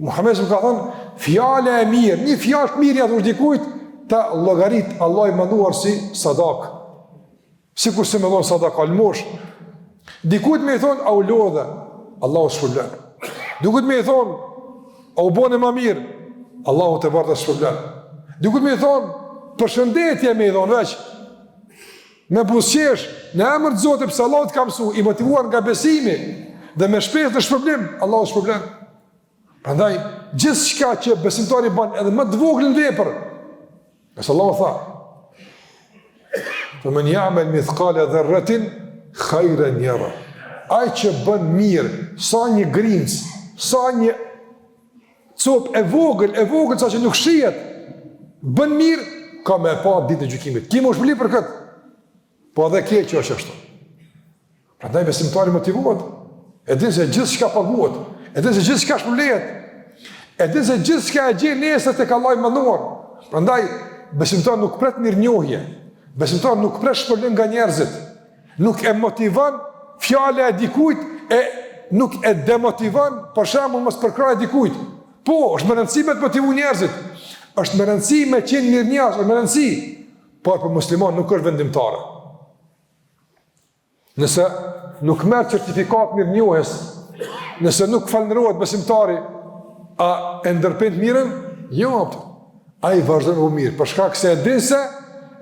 [SPEAKER 1] Muhamedi ka thonë, fjala e mirë, një fjalë mirë ja thosh dikujt, ta llogarit Allah i mënduar si sadak. Sikur se më dhon sadak almosh. Dikujt më i thon au lodha, Allahu shpërblen. Dikujt më i thon au bone më mirë, Allahu te barta shpërblen. Dikujt më i thon përshëndetje më i thon veç. Me buzëqesh, në emër të Zotit, pse Allahu të ka mësuar, i motivuar nga besimi dhe me shpresë të shpërblim, Allahu shpërblen. Prandaj gjithçka që besimtari bën edhe më të voglën vepër, Kësë Allah tha, të men ja'mel mithqale dherratin, khajren yara. Ai që bën mirë, sa një grimc, sa një copë e vogël, sa që nuk shihet, bën mirë, ka me pa ditë në gjykimit. Ki më shpëli për këtë, po edhe keq është ashtu. Prandaj besimtari motivohet, e din se gjithë shka paguhet, e din se gjithë shka shpëlehet, e din se gjithë shka e gjenë nesër tek Allahu i Madhëruar. Prandaj besimtari nuk pret mirënjohje, besimtari nuk pret shpëlim nga njerëzit, nuk e motivon fjala e dikujt, nuk e demotivon për shembull mos përkrahë dikujt. Po, është më rëndësi me të motivu njerëzit, është më rëndësi me qenë mirënjohës, është më rëndësi, por për musliman nuk është vendimtare. Nëse nuk merr certifikat mirënjohjes, nëse nuk falënderohet besimtari, a e ndërpin të mirën? Jo, ai vazhdon me mirë, për shkak se e din se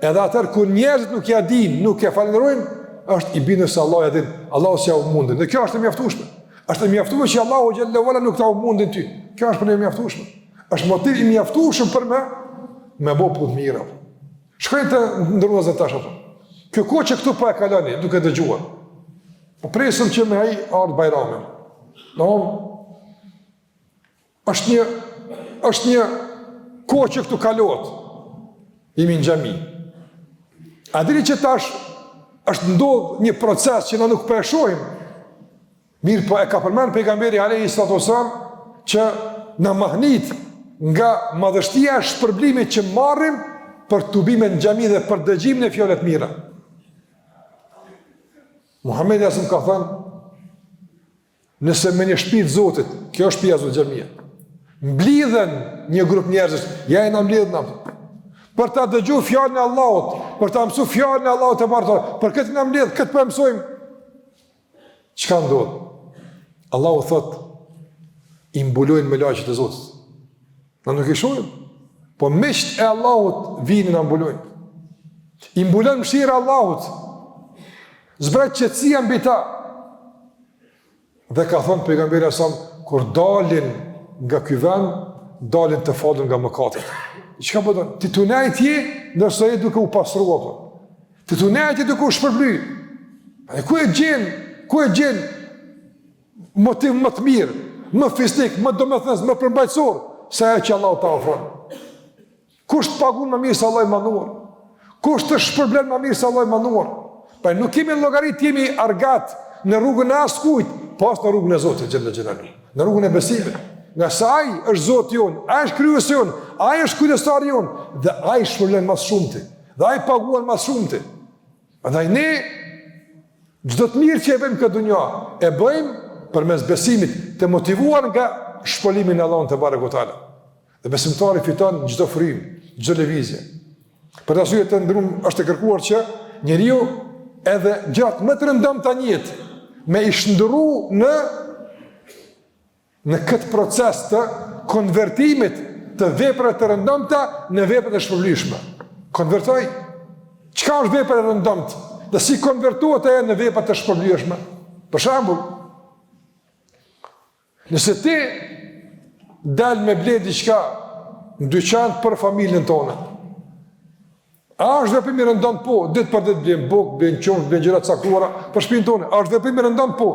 [SPEAKER 1] edhe atëherë kur njerëzit nuk ja dinë, nuk e falënderojnë, është i bindur se Allah ja din, Allahu s'ja u mundin. Dhe kjo është e mjaftueshme. Është e mjaftueshme që Allahu xhallahu ala nuk ta u mundin ty. Kjo është punë e mjaftueshme. Është motiv i mjaftueshëm për me bëu punë mirë. Shkojnë të ndërrozat tash ato. Kjo kohë që këtu po e kaloni, duke dëgjuar. Po presim që me ai ardh Bajrami. Është një kohë që këtu kalohet. Jemi në xhami. A dini që tash është ndodh një proces që na nuk po e shohim. Mirë po e ka përmend pejgamberi alayhi salatu wasallam që na mahnit nga madhështia e shpërblimit që marrim për tubime në xhami dhe për dëgjimin e fjalëve të mira. Muhamedi asum ka thënë, nëse me një shtëpi të Zotit, kjo është shtëpia e xhamia, mblidhen një grup njerëzish, ja e na mblidhen na. Për ta dëgjuar fjalën e Allahut, për ta mësuar fjalën e Allahut te bartoj, për këtë na mblidh, këtë po mësojmë. Çka ndodh? Allahu thot, i mbulojnë me laqet e Zotit. Na nuk e shohim, po miqt e Allahut vinin na mbulojnë. I mbulon mëshira e Allahut. Zbret qetësia mbi ta. Dhe ka thënë pejgamberi sa kur dalin nga ky vend, dalin të falur nga mëkatet. Çka po don? Ti tunajt je, ndërsa je duke u pastruar. Ti tunajt je duke u shpërbly. Ku e gjen motiv më të mirë, më fisnik, më domethënës, më përmbajtësor se ajo që Allahu ta ofron. Kush të pagun më mirë se Allahu i Madhëruar? Kush të shpërblen më mirë se Allahu i Madhëruar? Pa nuk kemi llogarit, jemi argat në rrugën e askujt, pas në rrugën e Zotit xhallahu xhallahu, në rrugën e besimit. Nga sa ai është Zoti jon, ai është krijuesi jon, ai është kujdestari jon dhe ai shpërblen më shumëti. Dhe ai paguan më shumëti. Prandaj ne çdo të mirë që e bëjmë këtë dunjë, e bëjmë përmes besimit, të motivuar nga shpëlimi në Allahun te barekutaala. Dhe besimtari fiton çdo frym, çdo lëvizje. Për arsye të ndrum është e kërkuar që njeriu edhe gjatë më të rëndëmta të jetë me i shndërru në këtë proces të konvertimit të veprave të rëndëmta në vepra të shpërblyeshme. Konvertoj. Çka është vepra e rëndëmtë? Dhe si konvertohet ajo në vepra të shpërblyeshme? Për shembull, nëse ti dal me ble diçka në dyqan për familjen tonë, a është veprim i rëndëmt? Po, ditë për ditë blen bukë, blen qumësht, blen gjëra të caktuara për shtëpinë tonë. A është veprim i rëndëmt? Po.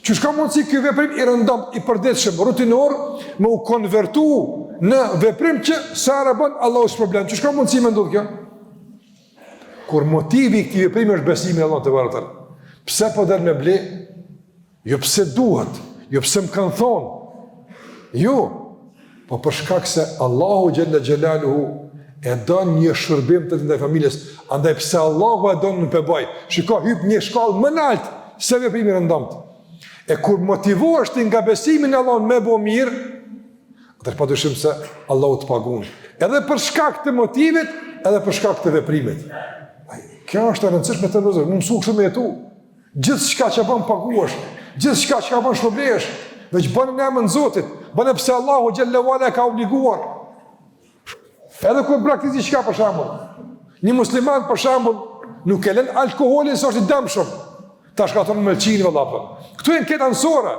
[SPEAKER 1] Çu ka mundsi ky veprim i rëndëmt i përditshëm, rutinor, me u konvertu në veprim që sa ra bën Allahu s'problem. Çu ka mundsi më ndodh kjo? Kur motivi i këtij veprimi është besimi në Allah te barekuta. Pse po dal me ble? Jo pse duhet, jo pse më kanë thonë. Jo, po për shkak se Allahu xhalla xhelaluhu e don një shërbim të ndaj familjes, andaj pse Allahu e don në pëbaj. Shiko, hyp një shkallë më lart se veprimi i rëndëmt. E kur motivohesh ti nga besimi në Allah me bë mirë, atëherë padyshim se Allahu të paguon. Edhe për shkak të motivit, edhe për shkak të veprimit. Kjo është e rëndësishme të vëzhgojmë, më mësu kështu me jetu. Gjithçka që bën paguash, gjithçka që bën shpërblesh, veç bën në emrin e Zotit, bën pse Allahu xhallahu ala ka obliguar. Edhe kur praktizoj çka për shembull. Një musliman për shembull nuk e lën alkoolin se është i dëmshëm. Tash ka thonë mëlçini vëllai. Këtu janë këta ansora.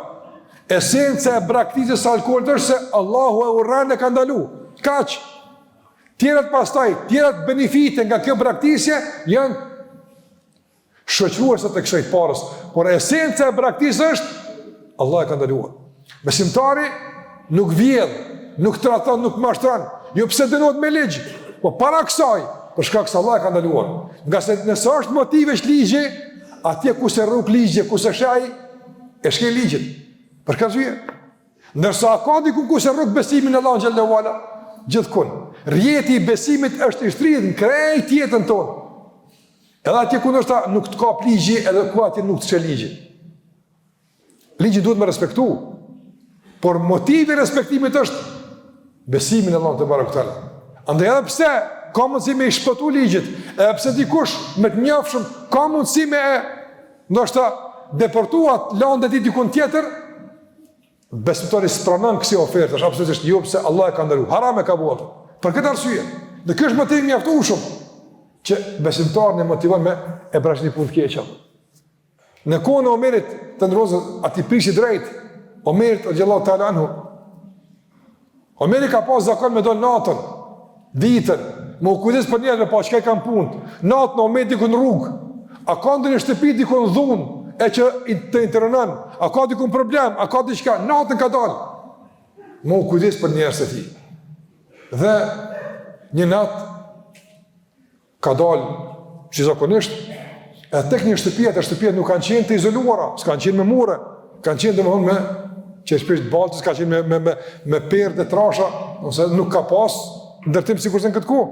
[SPEAKER 1] Esenca e praktizës së alkoolit është se Allahu e urrën e ka ndalu. Kaç? Tjerat pastaj, tjerat benefite nga kjo praktikë janë shoqëruese të kësaj parës, por esenca e praktikës është Allah e ka ndaluar. Besimtari nuk vjedh, nuk traton, nuk mashtron, jo pse dënohet me ligj, po para kësaj, për shkak se Allah e ka ndaluar. Nga se nëse është motivesh ligji, atje ku se rrug ligji, ku se shaj, e shkel ligjit. Për këtë ndërsa ka diku ku se rrug besimin në Allah xhallahu ala, gjithkund. Rjeti i besimit është i shtridhur në krejt jetën tonë. Edhe atje ku ndoshta nuk të kap ligji, edhe ku atje nuk të çel ligji. Ligji duhet me respektu, por motivi i respektimit është besimi në Allah te barekutaala. Andaj edhe pse ka mundësi me i shpëtu ligjit, edhe pse dikush me të njofshëm ka mundësi me ndoshta deportuat lëndë ditë dikun tjetër, besimtari s'pranon kësi ofertë, është absolutisht jo pse Allah e ka ndaluar. Haram e ka bërë. Për këtë arsye, dhe ky është motiv mjaftueshëm që besimtarin e motivon me e bërashni punë të keqja. Në kohën e Omerit të ndrozë ati prishi drejt, Omerit radhiyallahu ta'ala anhu. Omeri ka pas zakon me dol natën, ditën, me u kujdes për njerëzve pa çka kanë punë. Natën Omeri diku në rrugë, a ka ndonjë shtëpi diku në dhunë, e që të internon, a ka diku problem, a ka diçka, natën ka dalë. Me u kujdes për njerëzit e tij. Dhe një natë ka dalë që zakonisht, e tek një shtëpia nuk kanë qenë të izoluara, s'kanë qenë me mure, kanë qenë domethënë me qeshpish të baltës, kanë qenë me perë dhe trasha, ose nuk ka pas ndërtim sikurse në këtë kohë.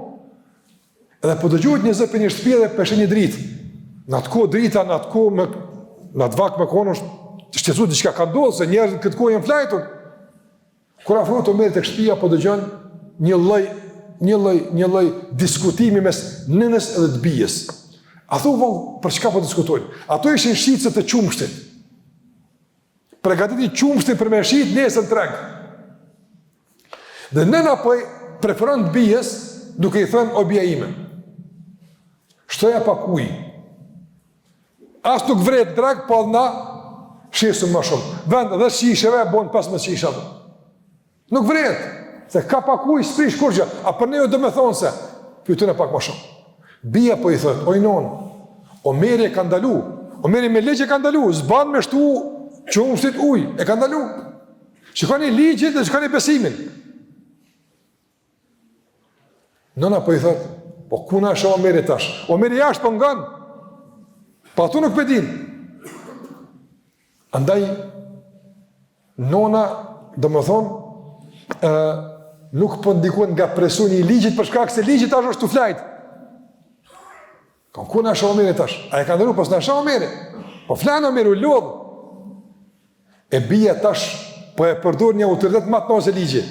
[SPEAKER 1] Edhe po dëgjohet një zë për një shtëpi dhe peshe një dritë. Në atë kohë drita, në atë vakt me kohën është shqetësuar diçka ka ndodhur, se njerëzit këtë kohë janë flajtur. Kur afrohet Omeri tek shtëpia, po dëgjon një lloj diskutimi mes nënës edhe të bijës. A thu për çka po diskutojnë? Ato ishin shitse të qumshtit. Përgatiti qumshtin për me shit nesër treg. Dhe nëna po preferon të bijës duke i thënë o bija ime. Shtoja pak ujë. As nuk vret treg, po na shisëm më shumë. Vend dhe shisheve bon 15 shisha. Nuk vret. Se ka pak ujë, s'prish kurgjë, a për ne do me thonë se, pyetën e pak më shumë. Bija po i thëtë, oj non, Omeri e ka ndalu, Omeri me ligj e ka ndalu, zban me shtu qumshtit ujë, e ka ndalu. Shikoni ligjit dhe shikoni besimin. Nona po i thëtë, po kuna është Omeri tash? Omeri jashtë po ngan, pa tu nuk pedin. Andaj, nona, do më thonë, nuk po ndikon nga presuni i ligjit për shkak se ligji tash është tu flajt. Ku na shoh Omeri tash? A e ka ndëruar pas na shoh Omeri? Po flan Omeri u lodh. E bija tash po e përdor një autoritet më të madh se ligji.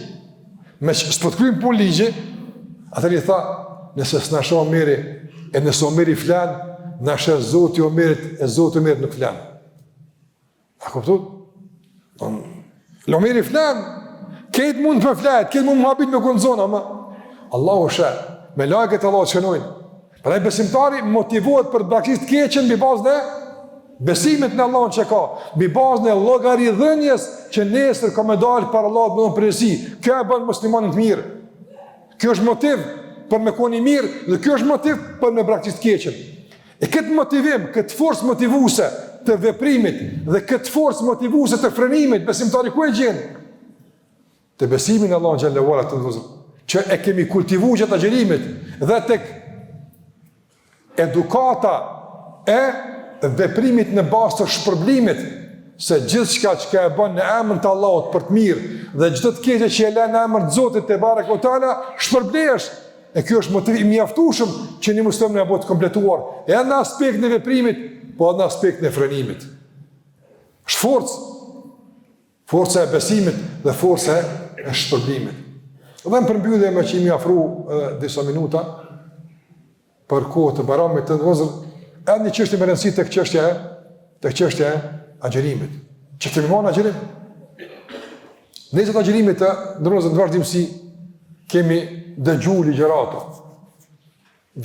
[SPEAKER 1] Me s'po të kryjm punë ligji, atëri tha, nëse s'na shoh Omeri, e nëse Omeri flan, na sheh Zoti Omerit, e Zoti Omerit nuk flan. A kuptot? Omeri flan. Këtë mund të përflet, këtë mund më habit me konzona, ma Allahu shë, me lajket Allah të shënojnë. Përrej besimtari motivohet për të praktikë të keqen mbi bazën e besimit në Allah që ka, mbi bazën e llogaridhënies që nesër ka me dalë para Allahut me përgjegjësi. Kjo e bën muslimanin të mirë. Kjo është motiv për me qenë i mirë dhe kjo është motiv për me praktikë të keqen. E këtë motivim, këtë forcë motivuese të veprimit dhe këtë forcë motivuese të frenimit, besimtari ku e gjen? Të besimin e Allahut xhallahu ala të ndozë, që e kemi kultivuar gjatë agjerimit dhe tek edukata e veprimit në bazë të shpërblimit, se gjithçka që e bën në emrin të Allahut për të mirë dhe çdo të keqe që e lën në emrin të Zotit te barekuhu teala shpërblehesh. E kjo është motiv i mjaftueshëm që një musliman apo të kompletuar edhe në aspektin e veprimit, po edhe në aspektin e frenimit. Forca e besimit dhe forca e shpërblimit. Dhe në përmbyllje me që imi afru disa minuta për kohë të baramit të ndërëzër, edhe një qështje me rëndësi të qështje e agjerimit. Që kemi marrë në agjerim? Nëzët agjerimit të ndërëzër në vazhdimësi kemi dëgju ligjerato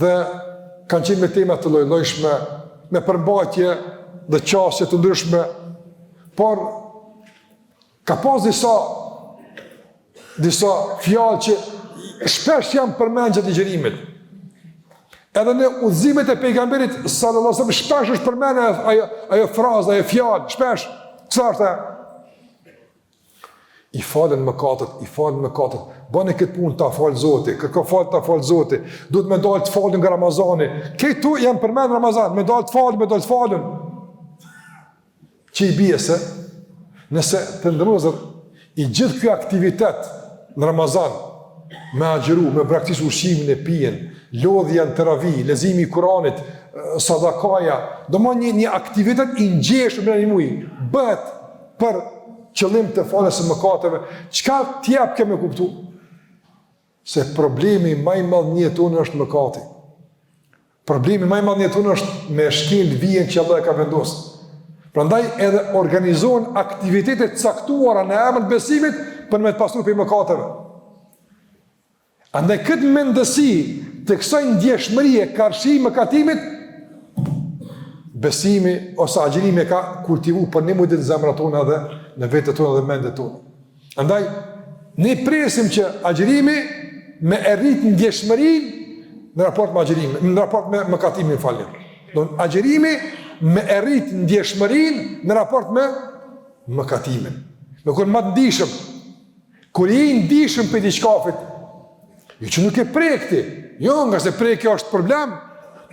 [SPEAKER 1] dhe kanë qenë me tema të lloj-llojshme, me përmbajtje dhe qasje të ndryshme, por ka pas disa fjalë që shpesh janë përmend gjatë ligjërimit. Edhe në udhëzimet e pejgamberit sallallahu alaihi wasallam shpesh është përmendur ajo frazë, ajo fjalë, shpesh. Çfarë? I falen mëkatet. Bëni këtë punë ta fal Zoti, kërko fal ta fal Zoti. Duhet më dalë të falën nga Ramazani. Këtu janë përmendur Ramazan, më dalë të falën. Që i bie se nëse të ndërmozë i gjithë ky aktivitet në Ramazan, me agjeru, me praktisu ushqimin e pijen, lodhja në teravi, lezimi i Kuranit, sadakaja, do më një aktivitet i ngjeshëm në një muj, bëhet për qëllim të falës së mëkateve, çka t'jap ke me kuptu? Se problemi më i madh në jetën tonë është mëkati. Problemi më i madh në jetën tonë është me shkel vijen që Allah e ka vendosur. Prandaj edhe organizohen aktivitete të caktuara në emër të besimit për me të pastruar prej mëkateve. Andaj këtë mendësi të kësaj ndjeshmërie karshi mëkatimit, besimi ose agjerimi ka kultivu për një mujtë në zemrat tona dhe në vetët tona dhe mendet tona. Andaj, ne presim që agjerimi me errit ndjeshmërin në raport me agjerimi, në raport me mëkatimin falem. Agjerimi me errit ndjeshmërin në raport me mëkatimin. Me kur ma të ndishëm, kur i ndishëm për t'i shkafit, jo që nuk e prekti, jo nga se prekja është problem,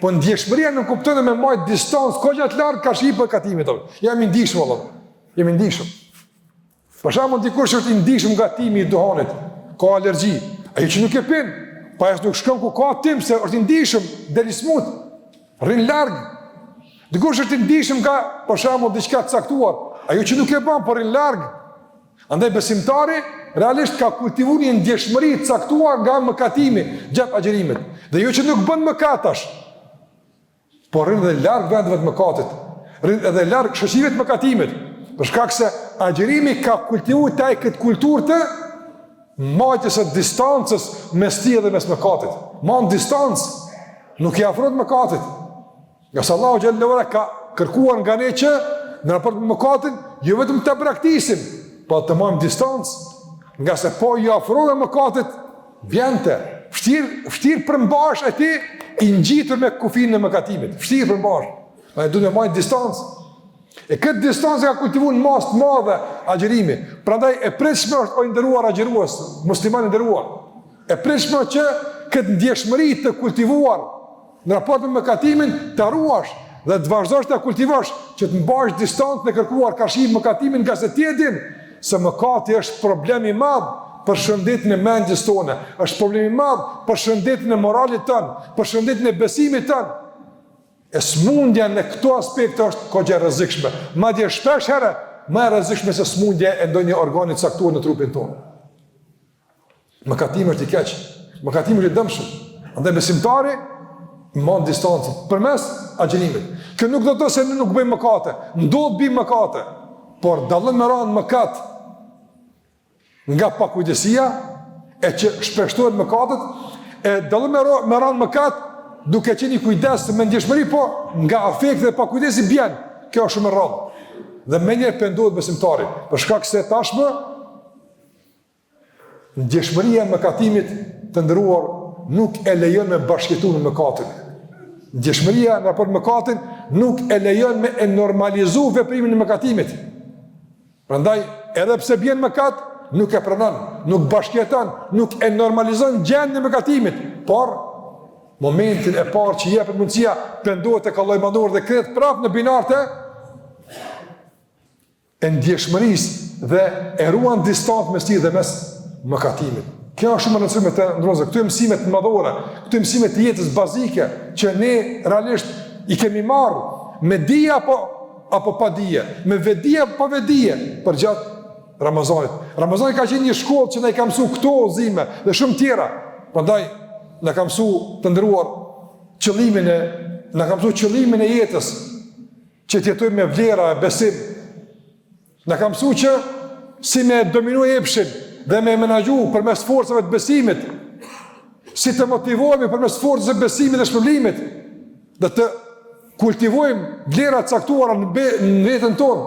[SPEAKER 1] po ndjeshmëria në kuptën e me majtë distancë, ko gjatë largë ka shi për katimit. Jam i ndishëm, Allah. Jam i ndishëm. Për shembull dikush që është i ndishëm nga timi i duhanit, ka alergji, ai që nuk e pin, pa as nuk shkon ku ka tim se është i ndishëm, deri smut, rrin larg. Dikush është i ndishëm nga, për shembull, diçka të caktuar, ajo që nuk e bën, por rrin larg. Andaj besimtari realisht ka kultivuar një ndjeshmëri të caktuar nga mëkatimi gjatë agjerimit. Dhe jo që nuk bën mëkatash, por rrin edhe larg vendeve të mëkatit, rrin edhe larg shoqive të mëkatimit. Për shkak se agjerimi ka kultivuar taj këtë kulturë të majtjes së distancës mes tij dhe mes mëkatit. Ma në distancë, nuk i afrohet mëkatit. Nga se Allahu xhallahu ala ka kërkuar nga ne që në raport me mëkatin, jo vetëm të praktisim, po të marrim distancë, nga se po i afrohet mëkatit, vjente, vështirë përmbash e ti i ngjitur me kufinë e mëkatimit. Vështirë përmbash. Ai duhet të marrë distancë. E këtë distancë ka kultivuar në masë të madhe agjerimi. Prandaj e pritshme është o nderuar agjerues, musliman i nderuar. E pritshme që këtë ndjeshmëri të kultivuar në raport me mëkatimin të ruash dhe të vazhdosh të kultivosh që të mbash distancë në kërkuar karshi mëkatimin, nga se ti e din se mëkati është problem i madh për shëndetin e mendjes tonë, është problem i madh për shëndetin e moralit tonë, për shëndetin e besimit tonë. E smundja në këto aspekte është kogja rrezikshme. Madje shpesh herë më e rrezikshme se smundja e ndonjë organi të caktuar në trupin tonë. Mëkatimi është i keq, mëkatimi është i dëmshëm. Andaj besimtari mban distancën përmes agjerimit. Kjo nuk do të thotë se ne nuk bëjmë mëkate, ndodh bëjmë mëkate, por dallon me radhë mëkat nga pakujdesia e që shpeshtohet mëkatet, e dallon me radhë mëkat duke qenë i kujdes me ndjeshmëri, po nga afekti dhe pakujdesi bjen. Kjo është shumë e rrallë. Dhe menjëherë pendohet besimtari, për shkak se tashmë ndjeshmëria e mëkatimit të nderuar nuk e lejon me bashkëtu në mëkatin. Ndjeshmëria në raport me mëkatin nuk e lejon me e normalizu veprimin e mëkatimit. Prandaj, edhe pse bjen mëkat, nuk e pranon, nuk bashkëton, nuk e normalizon gjendjen e mëkatimit, por momentin e parë që jepet mundësia, pendohet tek Allahu i Madhur dhe kthehet prapë në binarte e ndjeshmërisë dhe e ruan distancë mes tij dhe mes mëkatimit. Kjo është shumë e rëndësishme të ndrozë. Këto mësime të madhore, këto mësime të jetës bazike që ne realisht i kemi marrë me dije apo pa dije, me vedije apo pa vedije për gjatë Ramazanit. Ramazani ka qenë një shkollë që na i ka mësuar këto udhëzime dhe shumë tjera. Prandaj na ka mësuar të ndëruar qëllimin e jetës, që të jetojmë me vlera e besim. Na ka mësuar që si me dominuar epshin dhe me menaxhu përmes forcave të besimit, si të motivohemi përmes forcave të besimit dhe shpërblimit, dhe të kultivojmë vlera të caktuara në veten tonë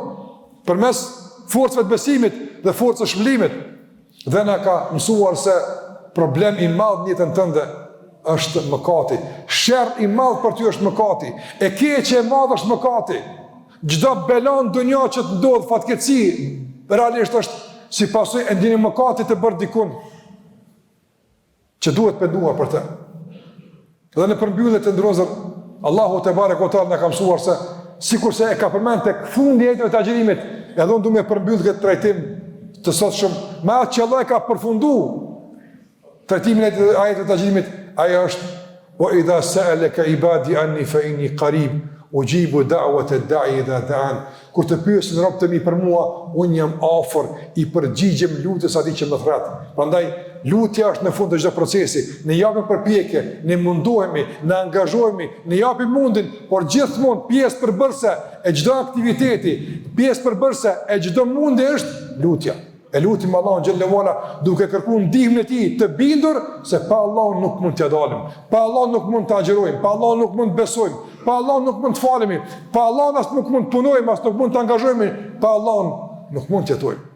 [SPEAKER 1] përmes forcave të besimit dhe forcave të shpërblimit. Dhe na ka mësuar se problem i madh në jetën tënde është mëkati. Sherr i madh për ty është mëkati. E keqja e madhe është mëkati. Çdo belon dunjë që të ndodh fatkeqësi, realisht është si pasojë e ndjenjë mëkati të bërë dikun që duhet penduar për të. Dhe në përmbyllje të ndrozur, Allahu te barekuhu teala na ka mësuar se sikurse e ka përmend tek fundi i jetës të agjërimit, edhe unë du me përmbyll këtë trajtim të sotshëm, me atë që Allah ka përfunduar trajtimin e jetës të agjërimit, ajo është wa idha sa'alaka ibadi anni fa inni qarib ujibu da'wata ad-da'i idha da'an. Kur të pyesin robët e mi për mua, unë jam afër, i përgjigjem lutjes atij që më thret. Prandaj lutja është në fund të çdo procesi. Ne japim përpjekje, ne mundohemi, ne angazhohemi, ne japim mundin, por gjithmonë pjesë përbërëse e çdo aktiviteti, pjesë përbërëse e çdo mundi është lutja. E lutim Allahun xhallahu ala duke kërkuar ndihmën e tij të bindur se pa Allahun nuk mund t'ia dalim. Pa Allahun nuk mund të agjërojmë, pa Allahun nuk mund të besojmë, pa Allahun nuk mund të falemi, pa Allahun as nuk mund të punojmë, as nuk mund të angazhohemi, pa Allahun nuk mund të jetojmë.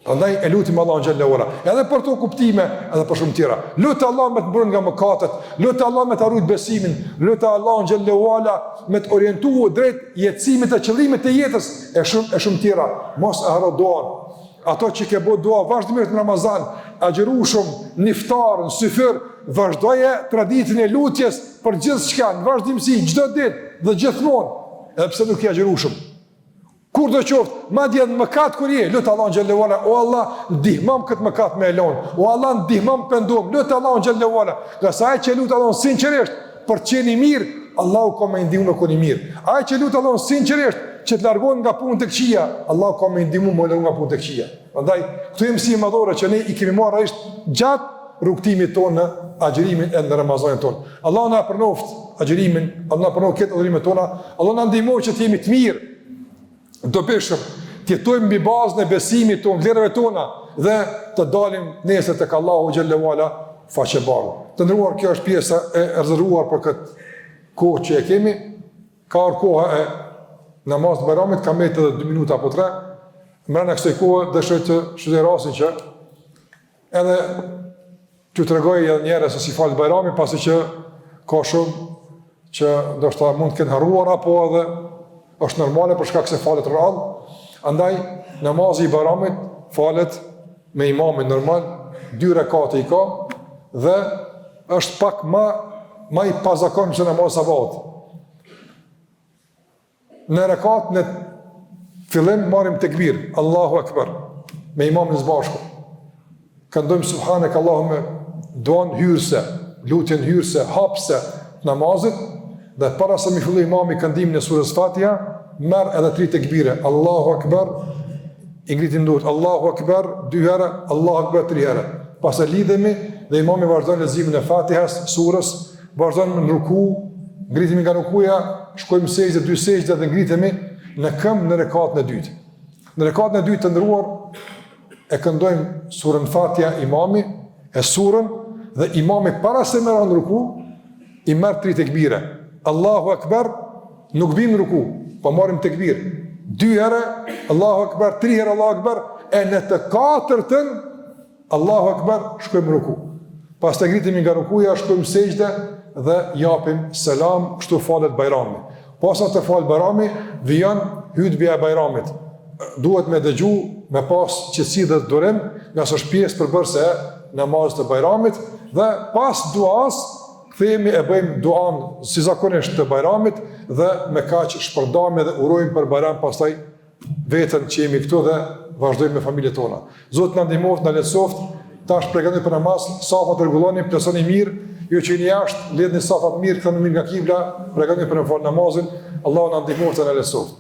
[SPEAKER 1] Prandaj e lutim Allahun xhallahu ala, edhe për to kuptime, edhe për shumë tjera. Lut Allahun me të mbrojë nga mëkatet, lut Allahun me të arrujt besimin, lut Allahun xhallahu ala me të orientuar drejt jetësimit të qëllimit të jetës e shumë tjera. Mos e haro duan. Ato që ke bëu dua vazhdimisht në Ramazan, agjëru shumë, në iftar, në syfir, vazhdoje traditën e lutjes për gjithçka, në vazhdimsi çdo ditë dhe gjithmonë, edhe pse nuk i agjëru shumë. Kur do qoftë, madje në mëkat kur je, lut Allahun xhallahu ala, o Allah, ndihmom këtë mëkat me elon. O Allah, ndihmom pendom, lut Allahun xhallahu ala. Nga sa ai që lut Allahun sinqerisht për të qenë i mirë, Allahu ka më ndihmuar kur i mirë. Ai që lut Allahun sinqerisht që të largohen nga punë të këqija, Allahu ka më ndihmuar më larg nga punë të këqija. Prandaj, këto janë mësime madhore që ne i kemi marrë gjatë rrugtimit tonë në agjërimin e në Ramazanit tonë. Allah na përnoft agjërimin, Allah na përnoft këtë udhërimet tona, Allah na ndihmoj që të jemi të mirë, dobishëm, të jetojmë mbi bazën e besimit tonë, vlerave tona dhe të dalim nesër tek Allahu xhallahu ala faqebar. Të nderuar, kjo është pjesa e rezervuar për këtë kohë që e kemi. Ka koha e namaz të Bajramit, ka mbetë edhe 2 minuta apo 3. Mbrana kësaj kohe dëshoj të shfrytëzoj rastin që edhe t'ju tregoj edhe një herë se si falet Bajrami, pasi që ka shumë që ndoshta mund të kenë harruar apo edhe është normale për shkak se falet rrallë. Andaj namazi i Bajramit falet me imamin normal, 2 rekate i ka dhe është pak më i pazakonshëm se namazi sabat. Në rekat në fillim marrim tekbir, Allahu Akbar, me imamin së bashku. Këndojmë subhanak Allahumme, duan hyrse, lutjen hyrse, hapse namazit, dhe para se mi fillu imami këndimin e surës Fatiha, merr edhe 3 tekbire, Allahu Akbar, i ngritim dorë, Allahu Akbar 2 herë, Allahu Akbar 3 herë. Pas e lidhemi dhe imami vazhdon leximin e Fatihas, surës, vazhdon në ruku, ngritemi nga rukuja, shkojmë sejdë, 2 sejdë dhe ngritemi në këmbë në rekatën e dytë. Në rekatën e dytë të ndëruar e këndojmë surën Fatiha imami, e surën dhe imami para se merr në ruku, i merr 3 tekbire. Allahu Akbar, nuk bim në ruku, po marrim tekbir. 2 herë Allahu Akbar, 3 herë Allahu Akbar, e në të 4-tën Allahu Akbar shkojmë në ruku. Pas të ngritemi nga rukuja, shkojmë sejdë dhe japim selam, kështu falet Bajrami. Pas të falet Bajrami, vijon hutbja e Bajramit. Duhet me dëgju, me pas qetësi dhe durim, nga së është pjesë përbërëse namazit të Bajramit, dhe pas duas, kthehemi e bëjmë duan si zakonisht të Bajramit, dhe me kaq shpërdami dhe urojmë për Bajram, pastaj vetën që jemi këtu dhe vazhdojmë me familjet tona. Zoti na ndihmoft, na lehtësoft, tash përgatitemi për namaz, safat rregulloni, plotësoni mirë. Jo që jeni jashtë, lidhni safat mirë, ktheni mirë nga kibla, përgatitemi për namazin. Allahu na ndihmoft dhe na lehtësoft.